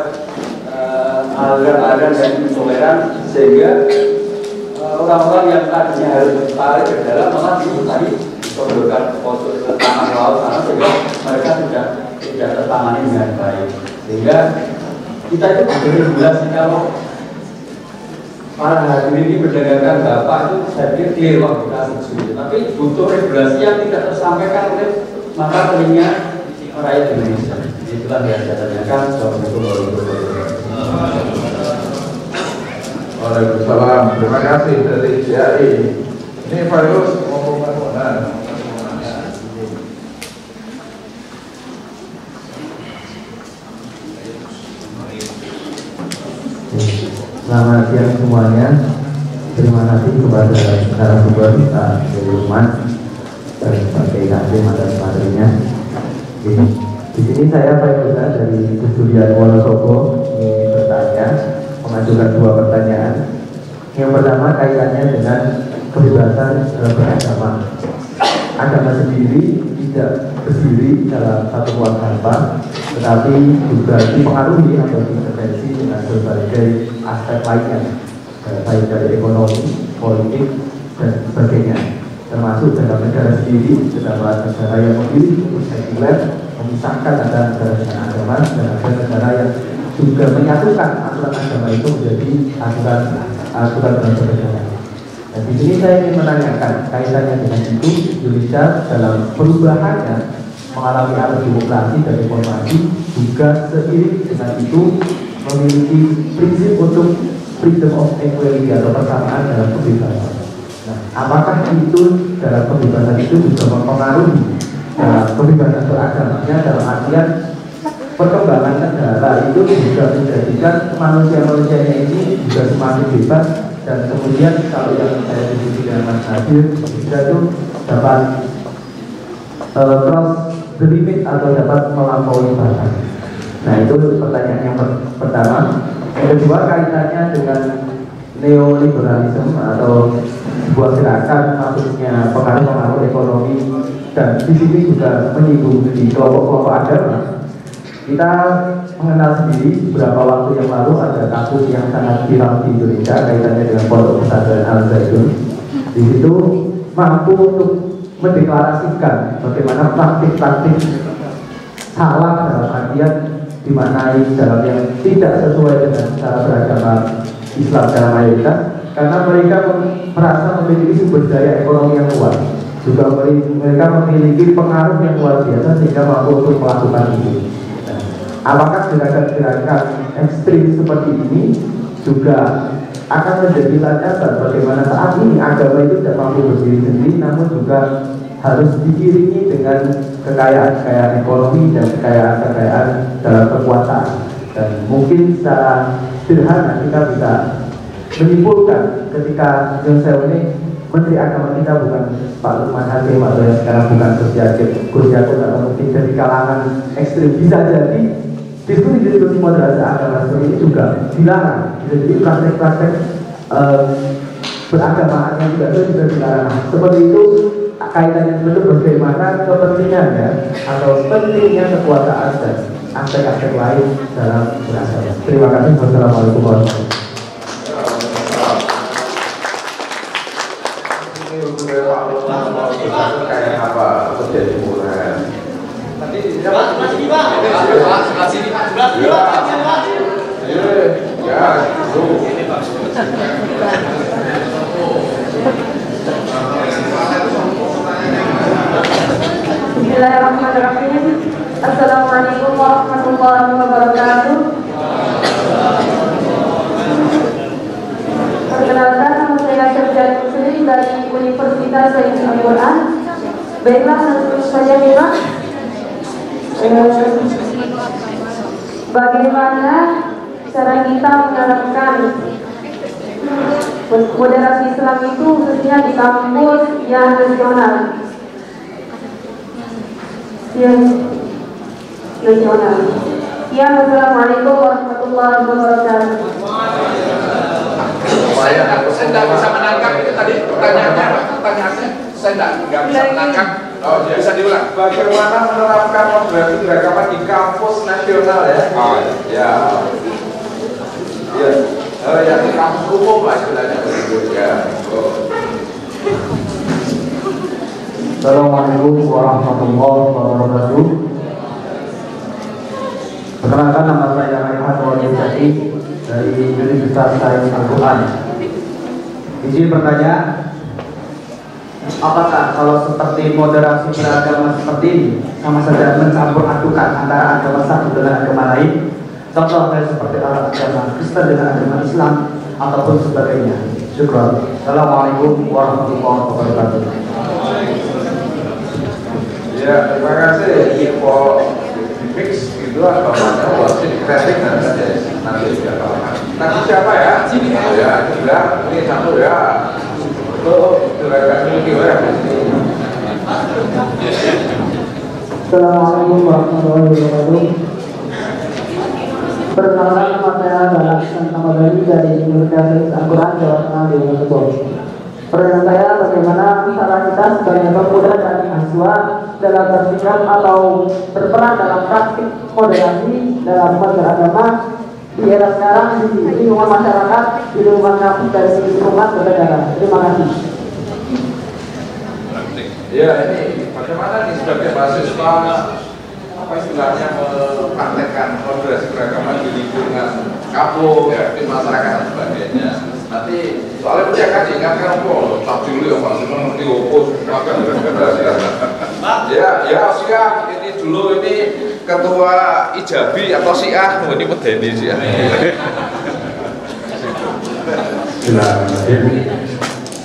aliran-aliran yang intoleran sehingga orang-orang yang tadinya harus ditarik ke dalam malah tadi disodorkan ke tanah laut karena sehingga mereka tidak tertangani dengan baik, sehingga kita itu butuh regulasi. Kalau para hadirin ini mendengarkan Bapak itu saya pikir clear waktu kita setuju, tapi butuh regulasi yang tidak tersampaikan oleh mata telinga rakyat Indonesia. Itulah yang saya tanyakan. Assalamualaikum warahmatullahi wabarakatuh. Waalaikumsalam. Terima kasih dari CAI. Ini Fairuz ngomong mana? Selamat siang semuanya. Terima kasih kepada narasumber kita dari Lukman dan sebagai Kasim atas materinya. Di sini saya Fairuz dari Kusturian Wonosobo ingin bertanya, mengajukan dua pertanyaan. Yang pertama kaitannya dengan kebebasan beragama. Agama sendiri tidak berdiri dalam satu agama, tetapi juga dipengaruhi atau diintervensi dengan berbagai aspek lainnya, baik dari ekonomi, politik, dan sebagainya. Termasuk dalam negara sendiri, terdapat negara yang memilih untuk sekuler, memisahkan antara negara dengan agama, dan ada negara yang juga menyatukan aturan agama itu menjadi aturan bernegara. Dan di sini saya ingin menanyakan kaitannya dengan itu, Indonesia dalam perubahannya mengalami arus demokrasi dan reformasi juga seiring dengan itu memiliki prinsip untuk freedom of equality atau persamaan dalam kebebasan. Nah, apakah itu dalam kebebasan itu bisa mempengaruhi dalam kebebasan beragamanya dalam artian perkembangan negara itu juga menjadikan manusia-manusianya ini juga semakin bebas, dan kemudian kalau yang saya diskusi dengan Mas Nadir juga itu dapat cross the limit atau dapat melampaui batas. Nah, itu pertanyaan yang pertama. Yang kedua kaitannya dengan neoliberalisme atau sebuah gerakan maksudnya pengaruh-pengaruh ekonomi, dan di sini juga menyinggung di kelompok-kelompok agama. Kita mengenal sendiri beberapa waktu yang lalu ada kasus yang sangat viral di Indonesia kaitannya dengan pondok pesantren Al Zaitun. Di situ mampu untuk mendeklarasikan bagaimana praktik-praktik salah dalam artian dimaknai dalam yang tidak sesuai dengan cara beragama Islam secara mayoritas, karena mereka merasa memiliki sumber daya ekonomi yang kuat, juga mereka memiliki pengaruh yang luar biasa sehingga mampu untuk melakukan itu. Apakah gerakan-gerakan ekstrim seperti ini juga akan menjadi landasan bagaimana saat ini agama itu tidak mampu berdiri sendiri, namun juga harus diiringi dengan kekayaan-kekayaan ekonomi dan kekayaan-kekayaan dalam kekuasaan. Dan mungkin secara sederhana kita bisa menyimpulkan ketika Yun Sewu ini Menteri Agama kita bukan Pak Lukman Hakim atau yang sekarang bukan Gus Yakut atau mungkin dari kalangan ekstrim, bisa jadi diskusi-diskusi moderasi agama seperti ini juga dilarang. Jadi praktek-praktek beragamaan yang juga dilarang. Seperti itu kaitannya itu bagaimana kepentingannya atau pentingnya kekuasaan dan aspek-aspek lain dalam beragama. Terima kasih. Wassalamualaikum warahmatullahi wabarakatuh. Kayak apa terjadi mulai Bismillahirrahmanirrahim. Assalamualaikum warahmatullahi wabarakatuh. Perkenalkan, nama saya Syafiyat Muslim dari Universitas Sains Al-Quran. Baiklah, langsung saja kita. Bagaimana cara kita menerapkan moderasi Islam itu khususnya di kampus yang nasional? nasional. Ya, wassalamualaikum warahmatullahi wabarakatuh. Saya tidak bisa menangkap itu tadi pertanyaannya saya tidak bisa menangkap. Oh, ya, bisa diulang. Bagaimana menerapkan moderasi beragama di kampus nasional ya? Oh, ya. Ya, yang di kampus umum lah istilahnya begitu ya. Assalamualaikum warahmatullahi wabarakatuh. Perkenalkan, nama saya Raihan Wardiyati dari Universitas Sains Al-Quran. Izin bertanya, apakah kalau seperti moderasi beragama seperti ini sama saja mencampur adukan antara agama satu dengan agama lain? Contoh seperti agama Kristen dengan agama Islam ataupun sebagainya. Syukran. Assalamualaikum warahmatullahi wabarakatuh. Ya, terima kasih. Info mix gitu agamanya wajib dikritik nanti nanti siapa ya? Ya, juga ini satu ya. Assalamualaikum warahmatullahi wabarakatuh. Perkenalkan, nama saya adalah Santamadani dari Universitas Al-Quran Jawa Tengah di Wonosobo. Pertanyaan saya, bagaimana cara kita sebagai pemuda dan mahasiswa dalam bersikap atau berperan dalam praktik moderasi dalam beragama di era sekarang di lingkungan masyarakat, di lingkungan kampus dan di lingkungan bernegara. Terima kasih. Ya, ini bagaimana nih sebagai mahasiswa apa istilahnya mempraktekkan moderasi beragama di lingkungan kampus, ya, di masyarakat dan sebagainya. Nanti soalnya punya kan ingatkan kok tak dulu ya Pak, cuma ngerti opus ya siap. Ini dulu ini ketua Ijabi atau Syiah, ini medeni sih ya.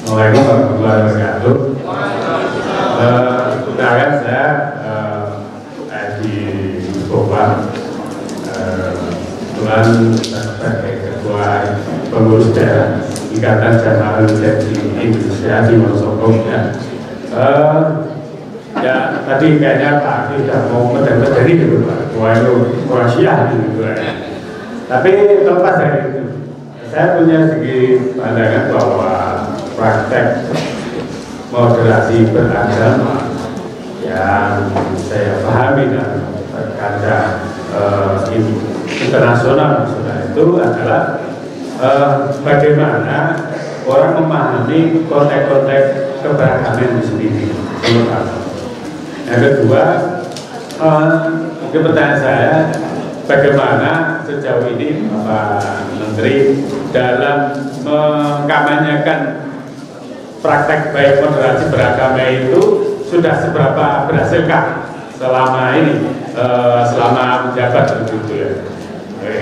Assalamualaikum warahmatullahi wabarakatuh. Sekarang saya di Bogor, kebetulan sebagai ketua pengurus daerah Ikatan Jamaah Jadi Indonesia di Wonosobo ya. Ya tadi kayaknya Pak sudah mau medeni gitu Pak, wah itu Kroasia gitu ya. Tapi terlepas dari itu, saya punya segi pandangan bahwa praktek moderasi beragama yang saya pahami dan berkaca internasional maksudnya itu adalah bagaimana orang memahami konteks-konteks keberagaman itu sendiri. Yang kedua, pertanyaan saya, bagaimana sejauh ini Bapak Menteri dalam mengkampanyekan praktek baik moderasi beragama itu sudah seberapa berhasilkah selama ini, selama menjabat begitu ya.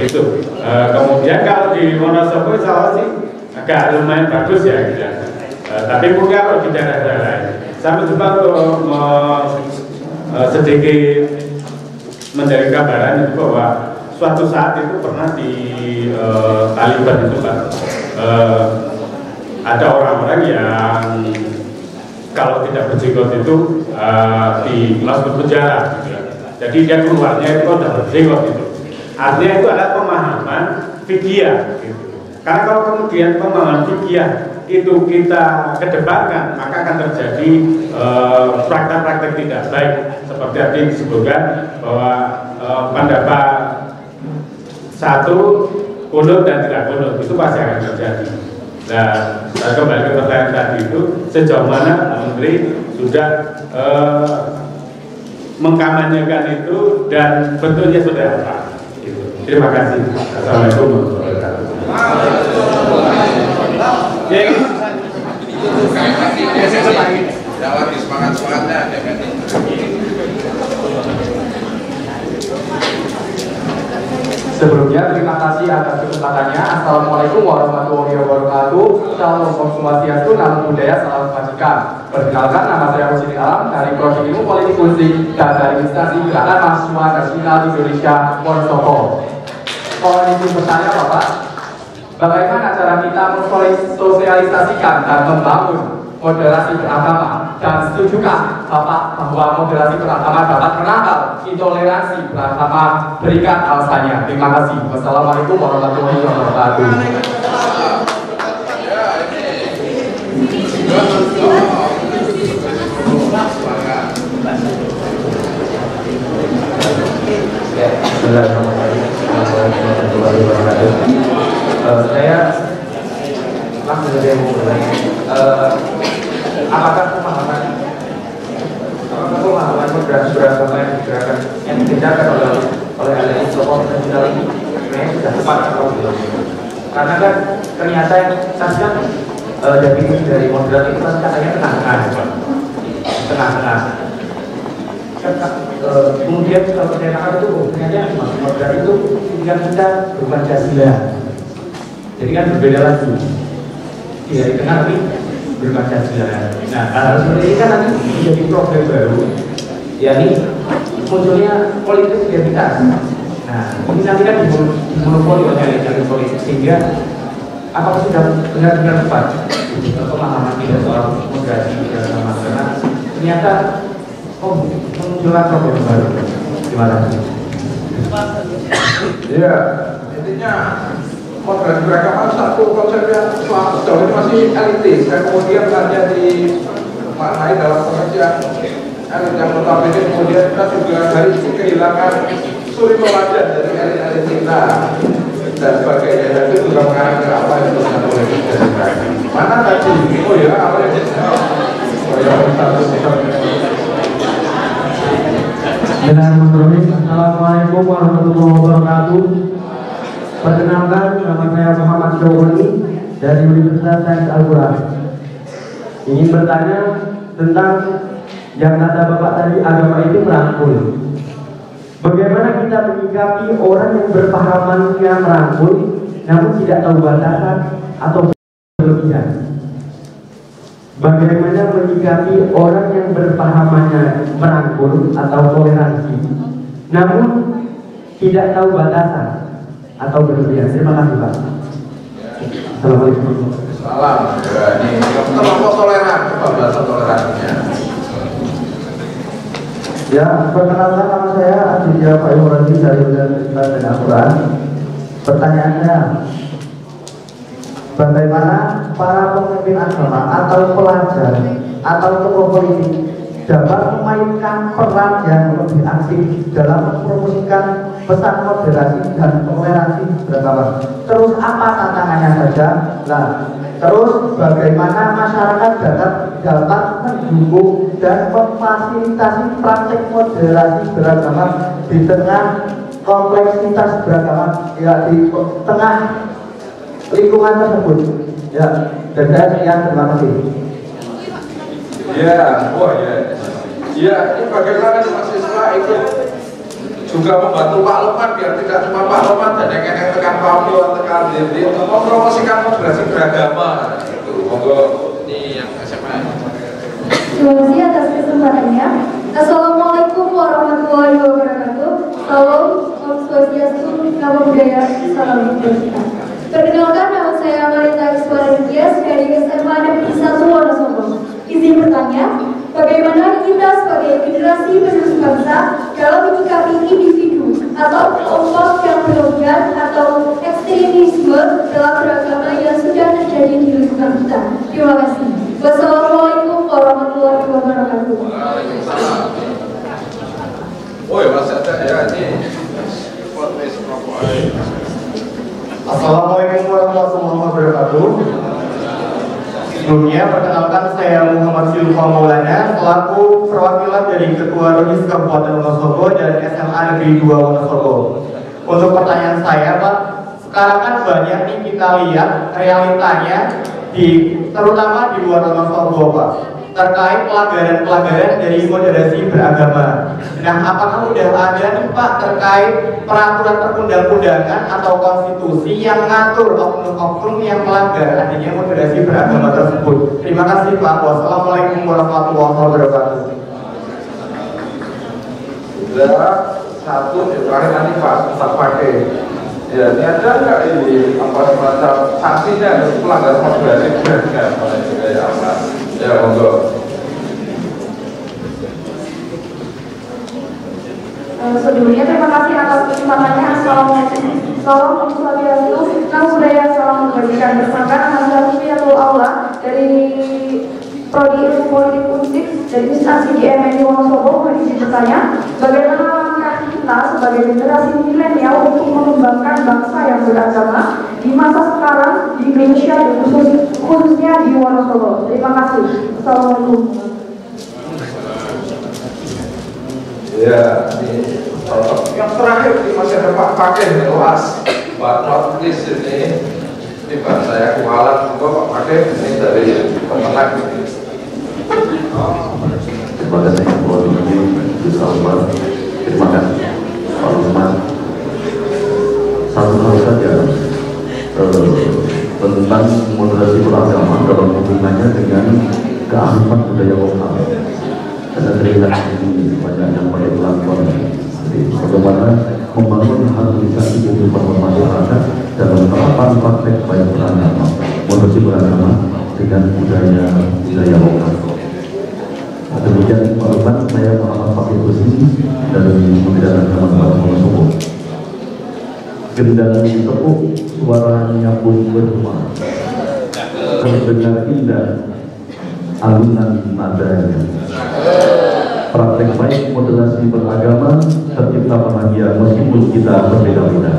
Itu kemudian kalau di Wonosobo insya sih agak lumayan bagus ya gitu. Tapi mungkin kalau di daerah-daerah lain, saya mencoba untuk sedikit menjadi gambaran itu bahwa suatu saat itu pernah di Taliban itu Pak, ada orang-orang yang kalau tidak berjenggot itu masuk penjara gitu ya. Jadi dia keluarnya itu udah berjenggot itu. Artinya itu adalah pemahaman fikih gitu. Karena kalau kemudian pemahaman fikih itu kita kedepankan, maka akan terjadi praktek-praktek tidak baik seperti tadi disebutkan bahwa pendapat satu kunut dan tidak kunut itu pasti akan terjadi. Nah, kembali ke pertanyaan tadi itu, sejauh mana Pak Menteri sudah mengkampanyekan itu dan bentuknya sudah apa? Terima kasih. Assalamualaikum warahmatullahi wabarakatuh. Lagi semangat-semangatnya ada kan. Sebelumnya terima kasih atas kesempatannya. Assalamualaikum warahmatullahi wabarakatuh. Salam Om Swastiastu, Namo Buddhaya, salam kebajikan. Perkenalkan, nama saya Husin Alam dari Prodi Ilmu Politik Musik dan dari Instansi Gerakan Mahasiswa Nasional Indonesia Wonosobo. Mohon izin bertanya Bapak, bagaimana cara kita mensosialisasikan dan membangun moderasi beragama dan setujukah Bapak bahwa moderasi beragama dapat menangkal intoleransi beragama? Berikan alasannya. Terima kasih. Wassalamualaikum warahmatullahi wabarakatuh. Saya langsung saja mau bertanya, apakah pemahaman moderasi beragama yang digerakkan yang dikerjakan oleh aliansi tokoh nasional ini sebenarnya sudah tepat atau belum? Karena kan ternyata yang kan definisi dari moderat itu kan katanya tengah-tengah. Kemudian kalau percayaan itu ternyata moderat itu pilihan kita berpancasila. Jadi kan berbeda lagi. Di hari tengah tapi berpancasila. Nah, hal seperti ini kan nanti menjadi problem baru, yakni munculnya politik identitas. Nah, ini nanti kan dimonopoli oleh elit politik, sehingga apakah sudah benar-benar tepat pemahaman kita soal moderasi beragama? Karena ternyata muncullah problem baru. Terima kasih. Ya, intinya moderasi beragama satu konsep yang sejauh ini masih elitis dan kemudian hanya dimaknai dalam pengertian elit yang notabene kemudian kita juga dari sisi kehilangan suri teladan dari elit-elit kita dan sebagainya, dan itu juga mengarah ke apa yang disebut politik demokrasi. Mana tadi? Oh ya, apa yang Assalamualaikum warahmatullahi wabarakatuh. Perkenalkan, nama saya Muhammad Syawani dari Universitas Sains Al-Quran. Ingin bertanya tentang yang kata Bapak tadi, agama itu merangkul. Bagaimana kita menyikapi orang yang berpahamannya merangkul, namun tidak tahu batasan atau berlebihan? Bagaimana menyikapi orang yang berpahamannya merangkul atau toleransi, namun tidak tahu batasan atau berlebihan? Terima kasih, Pak. Assalamualaikum. Salam. Ya, ini kelompok toleran, coba bahasa toleransinya. Ya, perkenalkan, nama saya Aditya Pak Ibrahim dari Universitas Sains Al-Quran. Pertanyaannya, bagaimana para pemimpin agama atau pelajar atau tokoh politik dapat memainkan peran yang lebih aktif dalam mempromosikan pesan moderasi dan toleransi beragama? Terus apa tantangannya saja? Nah, terus bagaimana masyarakat dapat mendukung dan memfasilitasi praktek moderasi beragama di tengah kompleksitas beragama, ya, di tengah lingkungan tersebut? Ya, dan saya sekian, terima kasih. Ya, oh ya. Ya, ini bagaimana mahasiswa itu juga membantu Pak Lukman biar tidak cuma Pak Lukman dan yang tekan Papua, tekan Diri, mempromosikan moderasi beragama. Itu, monggo ini yang SMA. Terima kasih atas kesempatannya. Assalamualaikum warahmatullahi wabarakatuh. Salam, Om Swastiastu, Namo Buddhaya, Salam Kebajikan. Perkenalkan, nama saya Marita Iswara Dias dari SMA Negeri 1 Wonosobo. Izin bertanya, bagaimana kita sebagai generasi penerus bangsa dalam menyikapi individu atau kelompok yang berlebihan atau ekstremisme dalam beragama yang sudah terjadi di lingkungan kita? Terima kasih. Wassalamualaikum warahmatullahi wabarakatuh. Oh ya, Mas ada ya ini. Assalamualaikum warahmatullahi wabarakatuh. Sebelumnya, perkenalkan, saya Muhammad Silva Maulana, selaku perwakilan dari Ketua Rohis Kabupaten Wonosobo dan SMA Negeri 2 Wonosobo. Untuk pertanyaan saya, Pak, sekarang kan banyak nih kita lihat realitanya terutama di luar Wonosobo, Pak, terkait pelanggaran dari moderasi beragama. Nah, apakah sudah ada nih, Pak, terkait peraturan perundang-undangan atau konstitusi yang mengatur oknum-oknum yang melanggar adanya moderasi beragama tersebut? Terima kasih, Pak. Wassalamualaikum warahmatullahi wabarakatuh. Ya, satu terakhir nanti Pak pakai. Ya, ini ada nggak ini apa semacam sanksinya untuk pelanggar moderasi beragama? Ya, monggo. Sebelumnya terima kasih atas kesempatannya. Assalamualaikum. Salam Om Swastiastu, Namo Buddhaya, salam kebajikan bersama Alhamdulillah Allah dari Prodi Ilmu Politik Unsik dari instansi GMNI Wonosobo. Izin bertanya, bagaimana langkah kita sebagai generasi milenial untuk mengembangkan bangsa yang beragama di masa sekarang di Indonesia dan khususnya di Wonosobo? Terima kasih. Assalamualaikum. Ya, yang terakhir di masih ada Pak Pakeh luas, Pak not least ini Pak saya kualat juga Pak Pakeh ini dari Kemenang. Terima kasih Pak Menteri, terima kasih Pak Lukman. Satu hal saja tentang moderasi beragama dalam hubungannya dengan kearifan budaya lokal. Karena terlihat ini banyak yang pada melakukan bagaimana membangun harmonisasi kehidupan masyarakat dalam penerapan praktek baik beragama, moderasi beragama dengan budaya lokal. Demikian Pak Lukman, saya Muhammad Fakir Husni dari Kementerian Agama Kabupaten Wonosobo. Gendang tepuk, suaranya pun bergema, terdengar indah alunan nadanya. Praktek baik moderasi beragama tercipta bahagia meskipun kita berbeda-beda.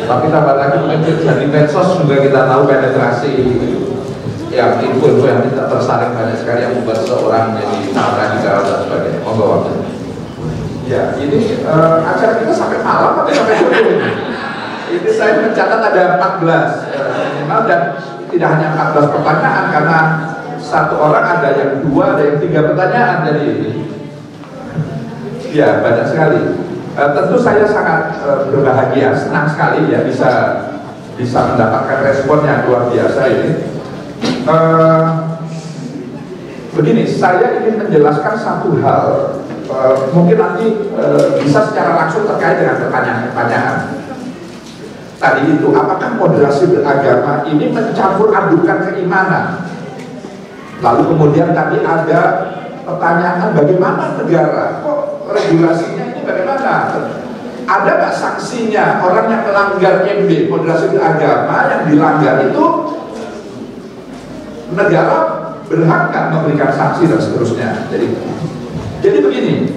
Tapi tambah lagi mungkin dari medsos juga kita tahu penetrasi yang info-info yang tidak tersaring banyak sekali yang membuat seorang menjadi radikal dan sebagainya. Monggo waktu. Ya, ini acara kita sampai malam atau sampai subuh? Ini saya mencatat ada 14 minimal dan tidak hanya 14 pertanyaan karena satu orang ada yang 2, ada yang 3 pertanyaan jadi ya banyak sekali. Tentu saya sangat berbahagia, senang sekali ya bisa mendapatkan respon yang luar biasa ini. Begini, saya ingin menjelaskan satu hal, mungkin nanti bisa secara langsung terkait dengan pertanyaan-pertanyaan. Tadi itu, apakah moderasi beragama ini mencampur adukan keimanan? Lalu kemudian tadi ada pertanyaan bagaimana negara, kok regulasinya ini bagaimana? Ada nggak sanksinya orang yang melanggar MB, moderasi beragama yang dilanggar itu negara berhak nggak memberikan sanksi dan seterusnya? Jadi begini,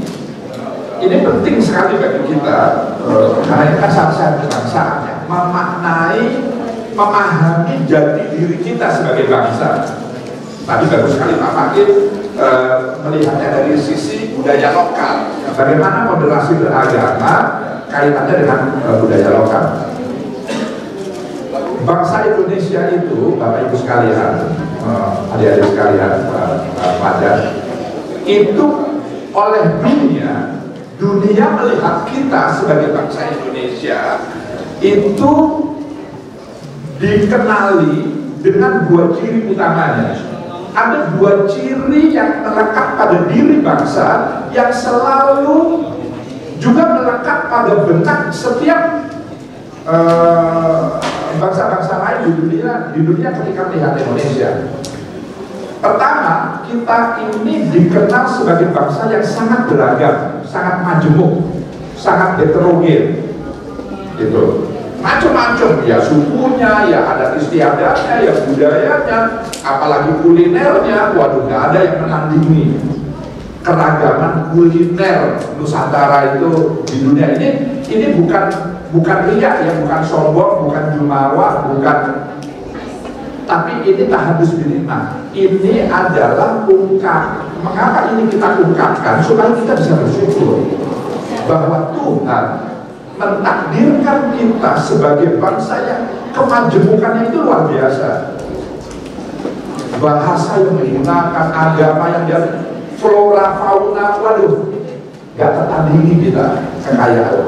ini penting sekali bagi kita karena ini kan salah kebangsaan ya, memahami jati diri kita sebagai bangsa. Tadi bagus sekali Pak Fakir melihatnya dari sisi budaya lokal. Bagaimana moderasi beragama kaitannya dengan budaya lokal. Bangsa Indonesia itu, Bapak Ibu sekalian, adik-adik sekalian, pada itu oleh dunia melihat kita sebagai bangsa Indonesia itu dikenali dengan 2 ciri utamanya. Ada 2 ciri yang melekat pada diri bangsa yang selalu juga melekat pada benak setiap bangsa-bangsa lain di dunia ketika melihat Indonesia. Pertama, kita ini dikenal sebagai bangsa yang sangat beragam, sangat majemuk, sangat heterogen, gitu. Macam-macam, ya sukunya, ya adat istiadatnya, ya budayanya, apalagi kulinernya. Waduh, nggak ada yang menandingi keragaman kuliner Nusantara itu di dunia ini. Ini bukan riak ya, bukan sombong, bukan jumawa, bukan. Tapi ini tahadus bilimah. Ini adalah mengapa ini kita ungkapkan supaya kita bisa bersyukur bahwa Tuhan mentakdirkan kita sebagai bangsa yang kemajemukannya itu luar biasa. Bahasa yang menggunakan, agama yang dia flora, fauna, waduh, gak tertandingi kita kekayaan.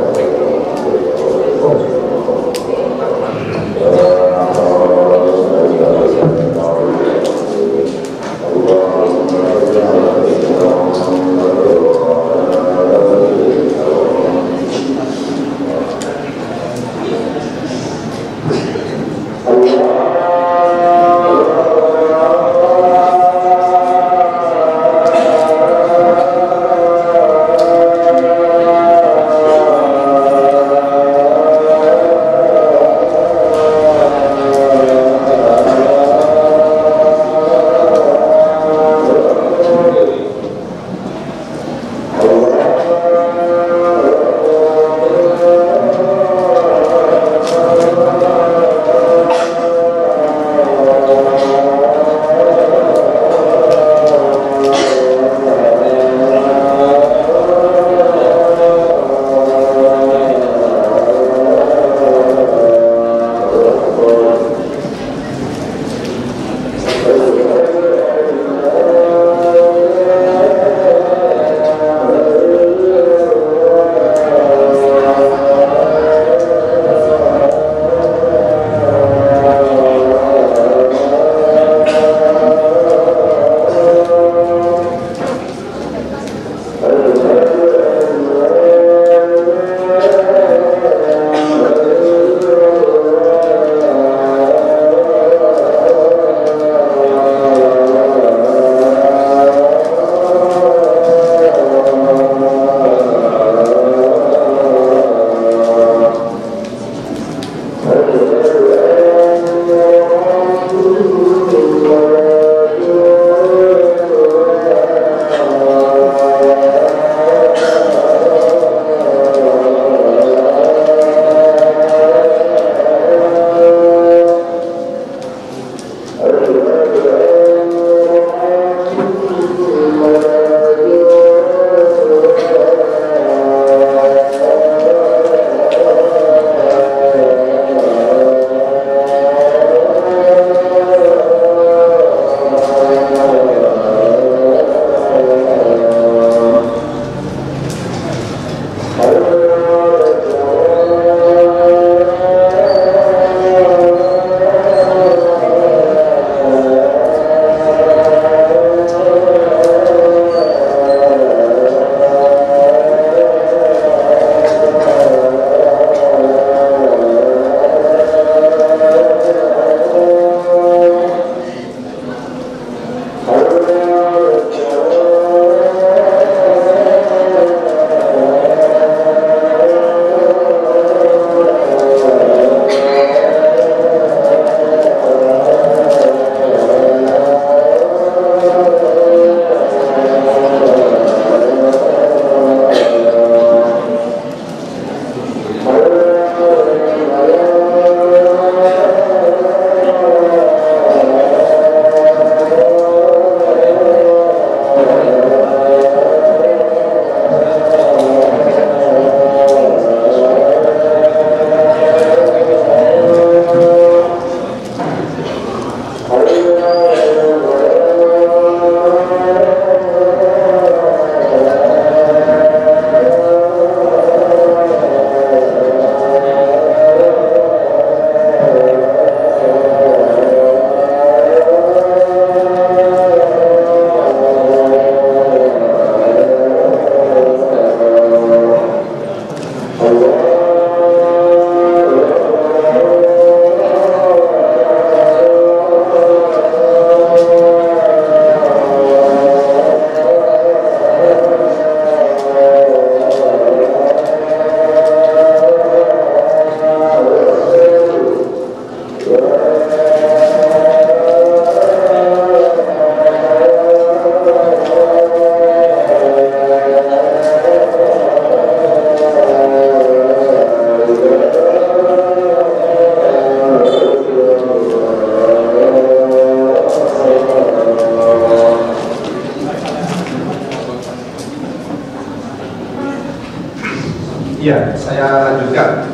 Ya, saya lanjutkan.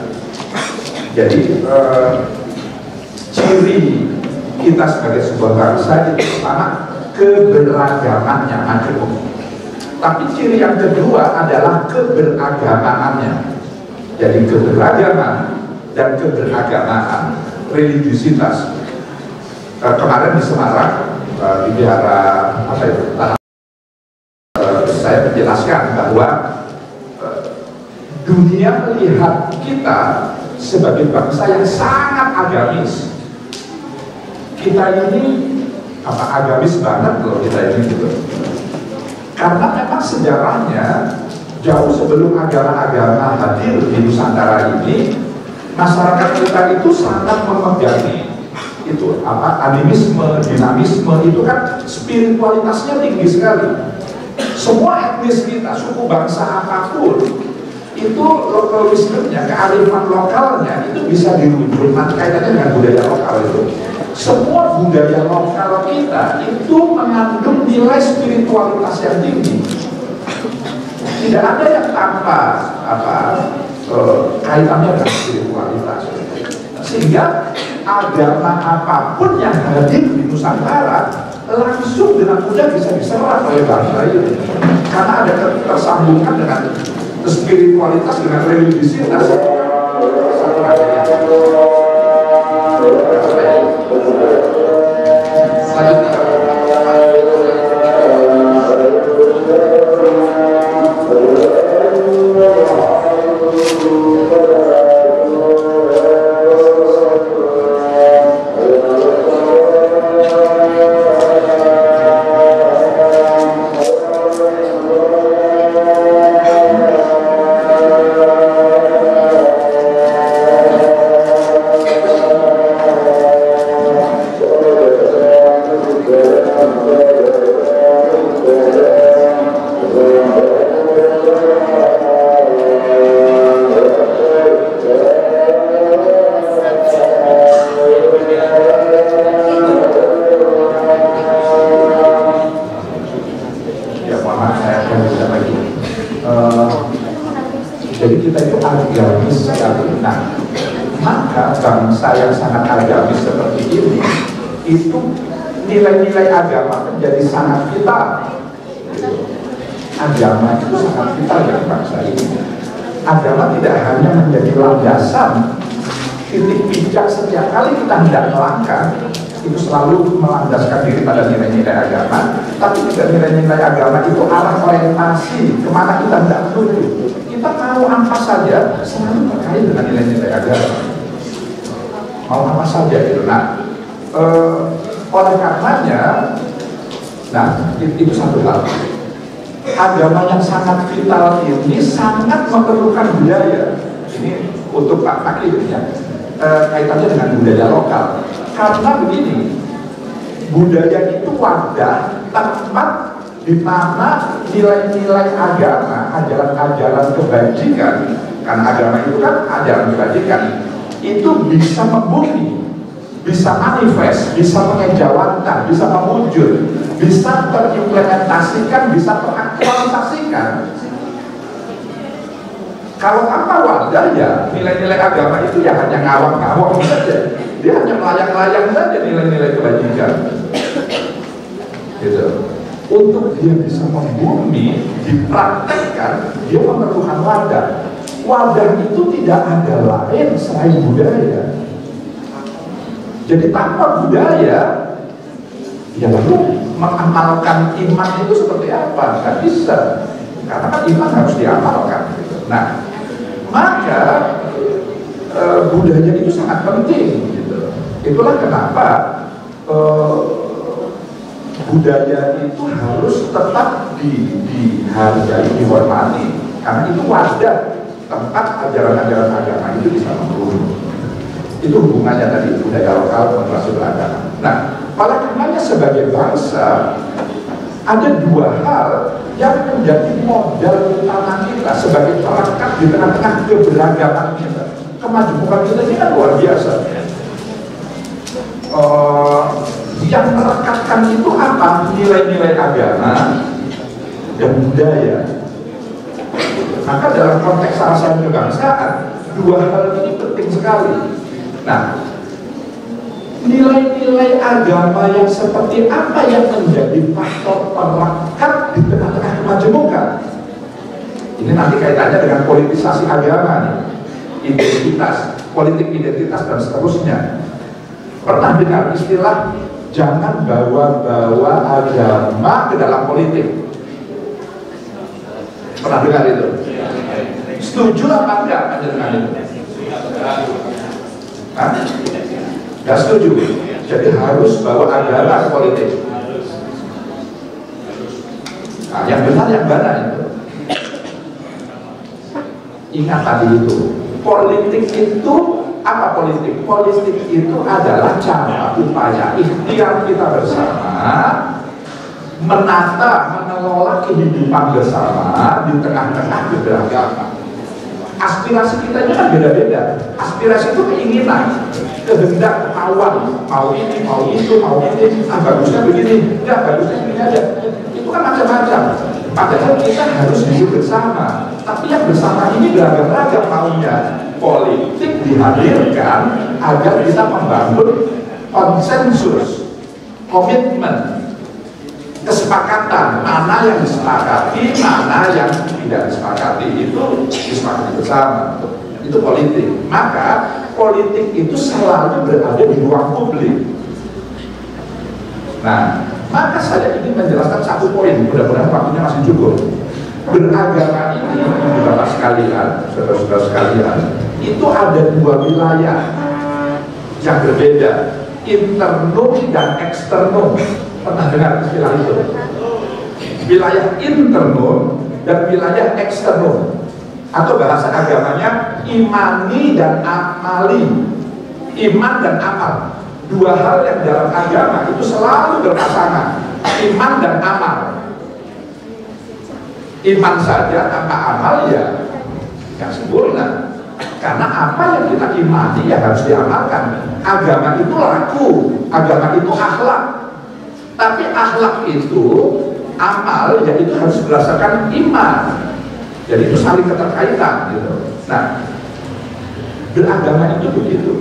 Jadi ciri kita sebagai sebuah bangsa itu pertama keberagaman yang majemuk. Tapi ciri yang kedua adalah keberagamannya. Jadi keberagaman dan keberagamaan, religiusitas. Kemarin di Semarang di Wihara apa itu? Saya menjelaskan bahwa dunia melihat kita sebagai bangsa yang sangat agamis. Kita ini agamis banget loh kita ini gitu. Karena memang sejarahnya jauh sebelum agama-agama hadir di Nusantara ini, masyarakat kita itu sangat memegangi itu animisme, dinamisme, itu kan spiritualitasnya tinggi sekali. Semua etnis kita, suku bangsa apapun, itu local wisdomnya, kearifan lokalnya itu bisa dirujuk kaitannya dengan budaya lokal itu. Semua budaya lokal kita itu mengandung nilai spiritualitas yang tinggi. Tidak ada yang tanpa kaitannya dengan spiritualitas. Sehingga agama apapun yang hadir di Nusantara langsung dengan mudah bisa diserap oleh bangsa ini. Karena ada ketersambungan dengan spiritualitas dengan religiusitas. Jadi kita itu agamis sekali. Nah, maka bangsa yang sangat agamis seperti ini, itu nilai-nilai agama menjadi sangat vital. Agama itu sangat vital bagi bangsa ini. Agama tidak hanya menjadi landasan titik pijak setiap kali kita hendak melangkah, itu selalu melandaskan diri pada nilai-nilai agama, tapi juga nilai-nilai agama itu arah orientasi kemana kita hendak menuju. Kita mau apa saja selalu terkait dengan nilai-nilai agama. Mau apa saja gitu. Nah, oleh karenanya, nah itu satu hal. Agama yang sangat vital ini sangat memerlukan budaya. Ini untuk Pak Pakir ya, kaitannya dengan budaya lokal. Karena begini, budaya itu wadah tempat di mana nilai-nilai agama, ajaran-ajaran kebajikan, karena agama itu kan ajaran kebajikan, itu bisa membumi, bisa manifest, bisa mengejawantah, bisa mewujud, bisa terimplementasikan, bisa teraktualisasikan. Kalau tanpa wadah ya nilai-nilai agama itu ya hanya ngawang-ngawang saja, dia hanya melayang-layang saja nilai-nilai kebajikan. Gitu. Untuk dia bisa membumi, dipraktekkan, dia memerlukan wadah. Wadah itu tidak ada lain selain budaya. Jadi tanpa budaya, ya lalu mengamalkan iman itu seperti apa? Nggak bisa, karena kan iman harus diamalkan. Gitu. Nah, maka budaya itu sangat penting. Gitu. Itulah kenapa budaya itu harus tetap dihargai, dihormati, karena itu wadah tempat ajaran-ajaran agama itu bisa menurun. Itu hubungannya tadi budaya lokal masuk beragama. Nah, oleh karenanya sebagai bangsa ada dua hal yang menjadi modal utama kita sebagai perekat di tengah-tengah keberagaman kita. Kemajuan kita ini kan luar biasa. Yang merekatkan itu apa? Nilai-nilai agama dan budaya. Maka dalam konteks rasa kebangsaan, dua hal ini penting sekali. Nah, nilai-nilai agama yang seperti apa yang menjadi faktor perekat di tengah-tengah kemajemukan? Ini nanti kaitannya dengan politisasi agama nih, identitas, politik identitas dan seterusnya. Pernah dengar istilah jangan bawa-bawa agama ke dalam politik? Pernah dengar itu? Setuju apa enggak dengan itu? Nggak setuju. Jadi harus bawa agama ke politik. Nah, yang benar yang mana itu? Ingat tadi itu. Politik itu apa politik? Politik itu adalah cara upaya ikhtiar kita bersama menata, mengelola kehidupan bersama di tengah-tengah keberagaman. Aspirasi kita ini kan beda-beda. Aspirasi itu keinginan, kehendak, kemauan, mau ini, mau itu, mau ini, bagusnya begini, enggak, bagusnya begini aja. Itu kan macam-macam. Padahal kita harus hidup bersama. Tapi yang bersama ini beragam-ragam maunya. Politik dihadirkan agar kita membangun konsensus, komitmen, kesepakatan, mana yang disepakati, mana yang tidak disepakati, itu disepakati bersama. Itu politik. Maka politik itu selalu berada di ruang publik. Nah, maka saya ingin menjelaskan satu poin, mudah-mudahan waktunya masih cukup. Beragama ini, Bapak sekalian, saudara-saudara sekalian, itu ada dua wilayah yang berbeda, internum dan eksternum. Pernah dengar istilah itu? Wilayah internum dan wilayah eksternum, atau bahasa agamanya imani dan amali. Iman dan amal, dua hal yang dalam agama itu selalu berpasangan, iman dan amal. Iman saja tanpa amal ya nggak sempurna, karena apa yang kita imani ya harus diamalkan. Agama itu laku, agama itu akhlak. Tapi akhlak itu, amal, ya itu harus berdasarkan iman. Jadi itu saling keterkaitan gitu. Nah, beragama itu begitu.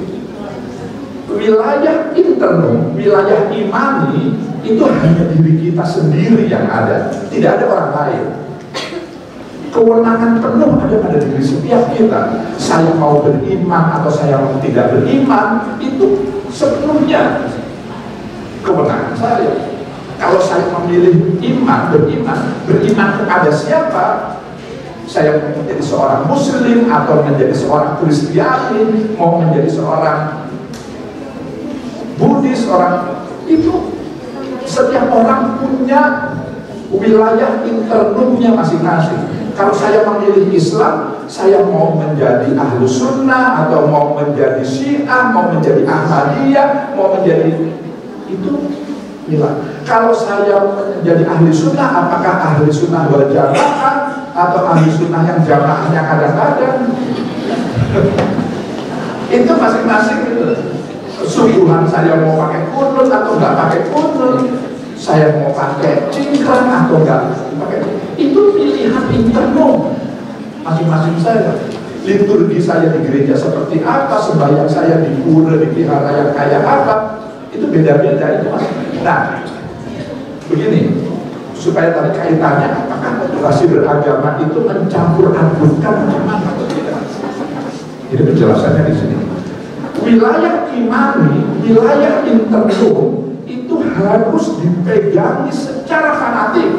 Wilayah internum, wilayah imani, itu hanya diri kita sendiri yang ada, tidak ada orang lain. Kewenangan penuh ada pada diri setiap kita. Saya mau beriman atau saya mau tidak beriman, itu sepenuhnya kewenangan saya. Kalau saya memilih iman, beriman kepada siapa? Saya mau menjadi seorang muslim atau menjadi seorang Kristiani, mau menjadi seorang Buddhis, orang itu setiap orang punya wilayah internumnya masing-masing. Kalau saya memilih Islam, saya mau menjadi ahlu sunnah atau mau menjadi syiah, mau menjadi ahmadiyah, mau menjadi itu bilang. Kalau saya menjadi ahli sunnah, apakah ahli sunnah wal jamaah atau ahli sunnah yang jamaahnya kadang-kadang? Itu masing-masing itu. Subuhan saya mau pakai kunut atau nggak pakai kunut, saya mau pakai cingkrang atau nggak pakai, itu pilihan internum masing-masing saya. Liturgi saya di gereja seperti apa, sembahyang saya di pura, di vihara yang kayak apa, itu beda-beda itu mas. Nah, begini, supaya tadi kaitannya apakah moderasi beragama itu mencampur adukan iman atau tidak? Jadi penjelasannya di sini. Wilayah imani, wilayah internum itu harus dipegangi secara fanatik,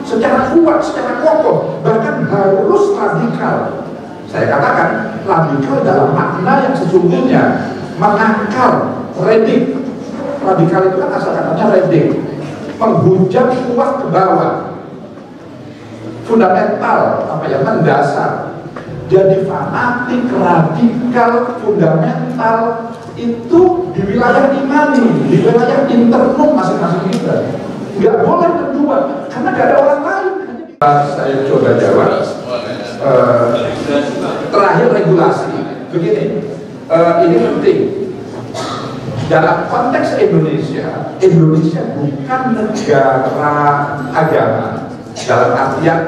secara kuat, secara kokoh, bahkan harus radikal. Saya katakan radikal dalam makna yang sesungguhnya, mengakar, redik. Radikal itu kan asal katanya redik, menghujam kuat ke bawah, fundamental, apa ya, mendasar. Jadi fanatik, radikal, fundamental itu di wilayah imani, di wilayah internum masing-masing kita. Nggak boleh berdua, karena nggak ada orang lain. Saya coba jawab. Terakhir regulasi. Begini, ini penting. Dalam konteks Indonesia, Indonesia bukan negara agama. Dalam artian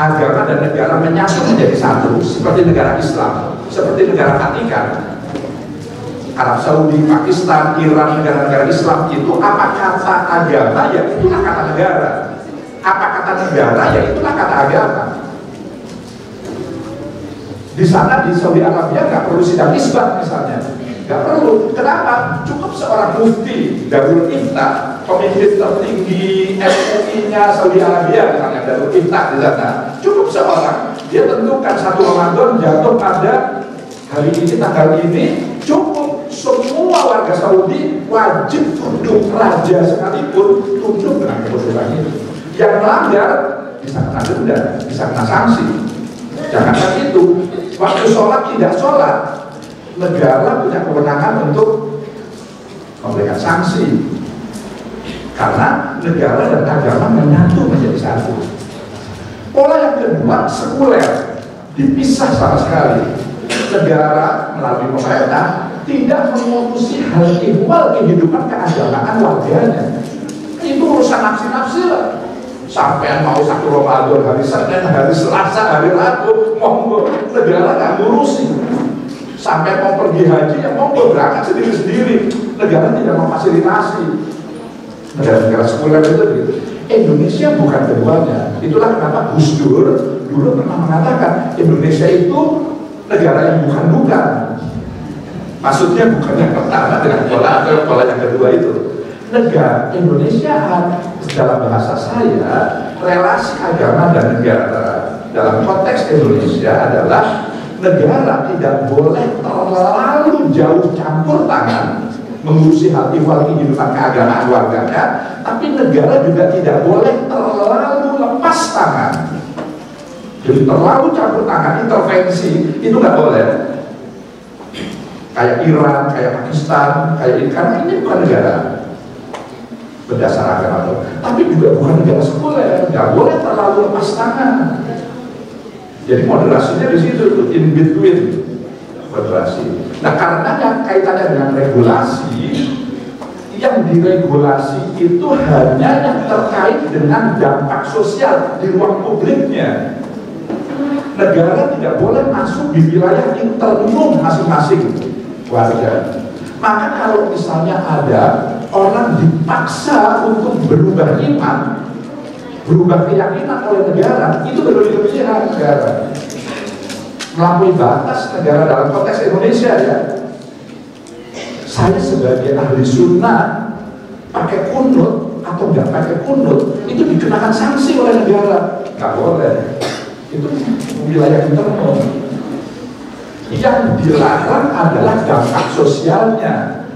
agama dan negara menyatu menjadi satu, seperti negara Islam, seperti negara Vatikan, Arab Saudi, Pakistan, Iran, negara-negara Islam itu apa kata agama ya itulah kata negara, apa kata negara ya itulah kata agama. Di sana di Saudi Arabia nggak perlu sidang isbat misalnya, nggak perlu. Kenapa? Cukup seorang mufti Darul Ifta, pemimpin tertinggi MUI-nya Saudi Arabia misalnya, Darul Ifta di sana. Cukup seorang, dia tentukan 1 Ramadan jatuh pada hari ini, tanggal ini. Cukup semua warga Saudi wajib tunduk, raja sekalipun tunduk dengan keputusan itu. Yang melanggar bisa kena denda, bisa kena sanksi. Jangankan itu, waktu sholat tidak sholat, negara punya kewenangan untuk memberikan sanksi karena negara dan agama menyatu menjadi satu. Pola yang kedua, sekuler, dipisah sama sekali. Negara melalui pemerintah tidak mengurusi hal ihwal kehidupan keagamaan warganya. Itu urusan nafsi-nafsi lah. Sampai mau 1 Ramadan, hari Senin, hari Selasa, hari Rabu, monggo, negara nggak ngurusi. Sampai mau pergi haji, ya monggo berangkat sendiri-sendiri. Negara tidak memfasilitasi. Negara-negara sekuler itu gitu. Indonesia bukan keduanya. Itulah kenapa Gus Dur dulu pernah mengatakan Indonesia itu negara yang bukan-bukan. Maksudnya bukan yang pertama dengan pola atau pola yang kedua itu. Negara Indonesia dalam bahasa saya, relasi agama dan negara dalam konteks Indonesia adalah negara tidak boleh terlalu jauh campur tangan mengurusi hal ihwal kehidupan keagamaan warganya, tapi negara juga tidak boleh terlalu lepas tangan. Jadi terlalu campur tangan, intervensi itu nggak boleh. Kayak Iran, kayak Pakistan, kayak ini, karena ini bukan negara berdasar agama, tapi juga bukan negara sekuler, nggak boleh terlalu lepas tangan. Jadi moderasinya di situ, in between moderasi. Nah, karena yang kaitannya dengan regulasi, yang diregulasi itu hanya yang terkait dengan dampak sosial di ruang publiknya. Negara tidak boleh masuk di wilayah internum masing-masing warga. Maka kalau misalnya ada orang dipaksa untuk berubah iman, berubah keyakinan oleh negara, itu berlebihan negara. Melampaui batas negara dalam konteks Indonesia ya. Saya sebagai ahli sunnah pakai kunut atau nggak pakai kunut itu dikenakan sanksi oleh negara, nggak boleh. Itu wilayah internal. Yang dilarang adalah dampak sosialnya.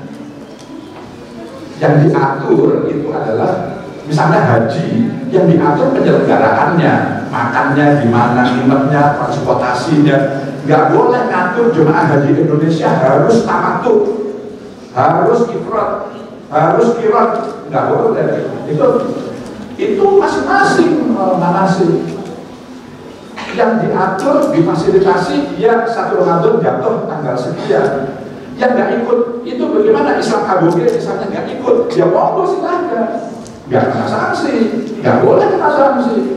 Yang diatur itu adalah misalnya haji, yang diatur penyelenggaraannya, makannya di mana, nginepnya, transportasinya. Nggak boleh ngatur jemaah haji Indonesia harus tamattu, harus ifrat, harus qiran, nggak boleh. Itu masing-masing manasik. Yang diatur, difasilitasi, ya 1 Ramadan jatuh tanggal sekian. Yang nggak ikut itu bagaimana? Islam ABG misalnya nggak ikut, ya monggo silahkan, nggak kena sanksi, nggak boleh kena sanksi,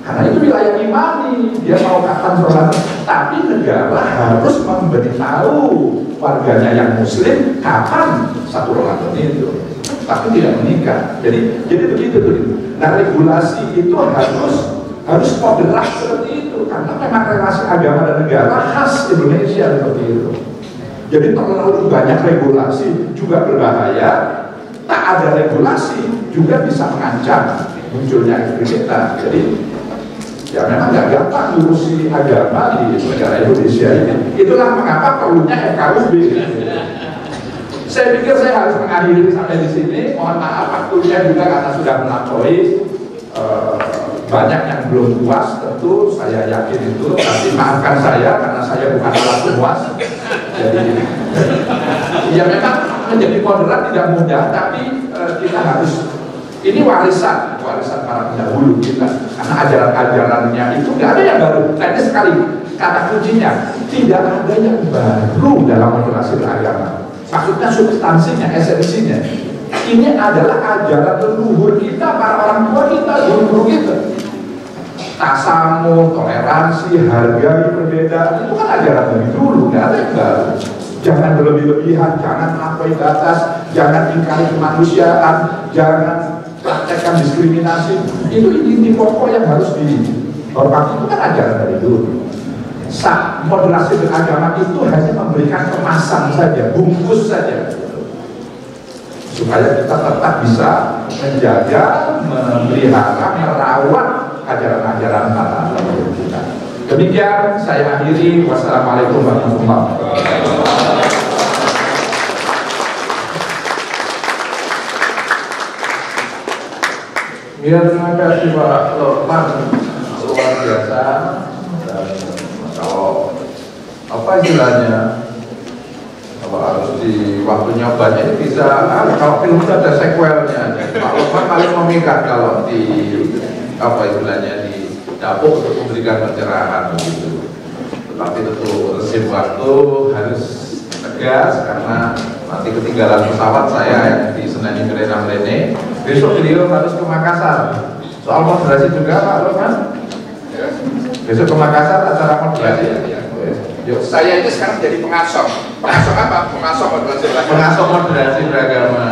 karena itu wilayah imani, dia mau kapan Ramadan. Tapi negara harus memberitahu warganya yang Muslim kapan 1 Ramadan itu, tapi tidak menikah. Jadi begitu tuh. Nah, regulasi itu harus moderat seperti itu, karena memang relasi agama dan negara khas Indonesia seperti itu. Jadi terlalu banyak regulasi juga berbahaya, tak ada regulasi juga bisa mengancam munculnya ekstremitas. Jadi ya memang nggak gampang ngurusi agama di negara Indonesia ini. Itulah mengapa perlunya FKUB. Saya pikir saya harus mengakhiri sampai di sini. Mohon maaf waktunya juga karena sudah melampaui. Banyak yang belum puas, tentu saya yakin itu, tapi maafkan saya karena saya bukan alat pemuas. Jadi ya memang menjadi moderat tidak mudah, tapi kita harus, ini warisan para pendahulu kita, karena ajaran-ajarannya itu nggak ada yang baru. Nah, ini sekali kata kuncinya, tidak ada yang baru dalam moderasi beragama. Maksudnya substansinya, esensinya. Ini adalah ajaran leluhur kita, para orang tua kita, guru-guru kita. tasamu, toleransi, hargai perbedaan, itu kan ajaran dari dulu, nggak ada yang baru. Jangan berlebih-lebihan, jangan melampaui batas, jangan ingkari kemanusiaan, jangan praktekkan diskriminasi. Itu inti pokok yang harus dihormati, itu kan ajaran dari dulu. Moderasi beragama itu hanya memberikan kemasan saja, bungkus saja, supaya kita tetap bisa menjaga, memelihara, merawat ajaran-ajaran para leluhur kita. Demikian saya akhiri. Wassalamualaikum warahmatullahi wabarakatuh. Ya, terima kasih Pak Lukman, luar biasa. Dan kalau apa istilahnya, kalau harus di waktunya banyak ini bisa, kalau film itu ada sequelnya. Pak Lukman paling memikat kalau di apa istilahnya di dapur untuk memberikan pencerahan begitu. Tetapi tentu resim waktu harus tegas karena nanti ketinggalan pesawat saya yang di Senen Mrene. Besok beliau harus ke Makassar. Soal moderasi juga Pak Lukman. Besok ke Makassar acara moderasi. Yuk, saya ini sekarang jadi pengasok. Pengasok apa? Pengasok moderasi. Pengasok moderasi beragama.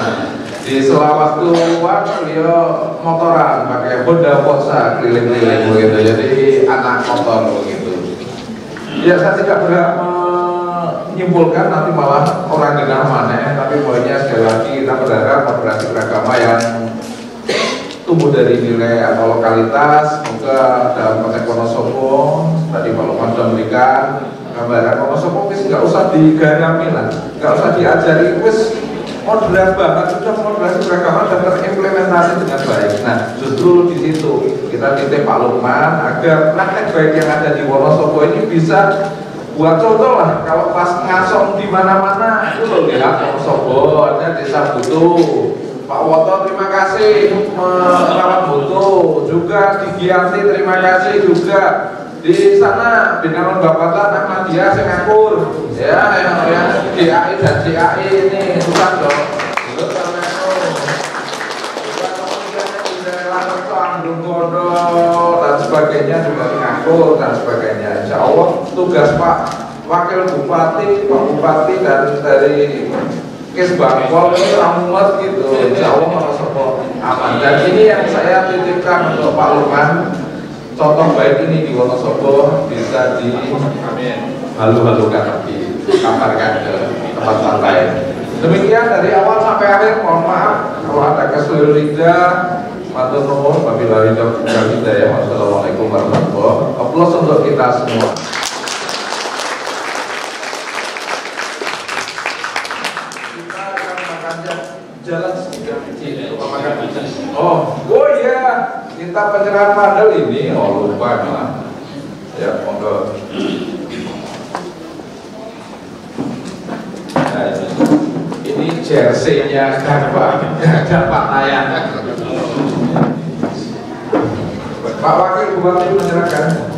Di sela waktu luang beliau motoran pakai Honda Forza keliling-keliling begitu, jadi anak motor begitu. Ya, saya tidak berhak menyimpulkan nanti malah orang genah maneh, tapi poinnya sekali lagi kita berharap moderasi beragama yang tumbuh dari nilai atau lokalitas. Semoga dalam konteks Wonosobo tadi Pak Lukman sudah memberikan gambaran Wonosobo wis nggak usah digarami lah, nggak usah diajari, wis moderat banget, sudah moderasi beragama dan terimplementasi dengan baik. Nah, justru di situ kita titip Pak Lukman agar praktek baik yang ada di Wonosobo ini bisa buat contoh lah. Kalau pas ngasong di mana-mana itu loh ya, Wonosobo ada Desa Butuh, Pak Woto terima kasih merawat Butuh, juga di Giyanti terima kasih juga. Di sana Binangun Bapatan Ahmadiyah Sengakur, ya yang DAI dan CAI ini susah dong. Dan sebagainya juga Sengakur dan sebagainya. Insya Allah tugas Pak Wakil Bupati, Pak Bupati dan dari Kesbangpol ini ramuat gitu. Insya Allah Wonosobo aman. Dan ini yang saya titipkan untuk Pak Lukman. Contoh baik ini di Wonosobo bisa dihalu-halukan, dikabarkan ke tempat lain. Demikian dari awal sampai akhir. Mohon maaf kalau ada kesulitan. Matur nuwun, wabillahi taufiq wal hidayah. Wassalamualaikum warahmatullahi wabarakatuh. Aplaus untuk kita semua. Kita akan makan jalan sedikit untuk makan. Oh ya. Kita pencerahan padel ini, lupa malah. Ya, monggo. Nah, ini jersey-nya dapat layanan. Pak Wakil Bupati menyerahkan.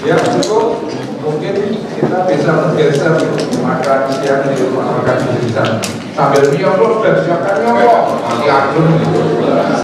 Ya cukup, mungkin kita bisa bergeser makan siang di rumah makan di sana sambil nyolok dan siapkan nyolok nanti atur.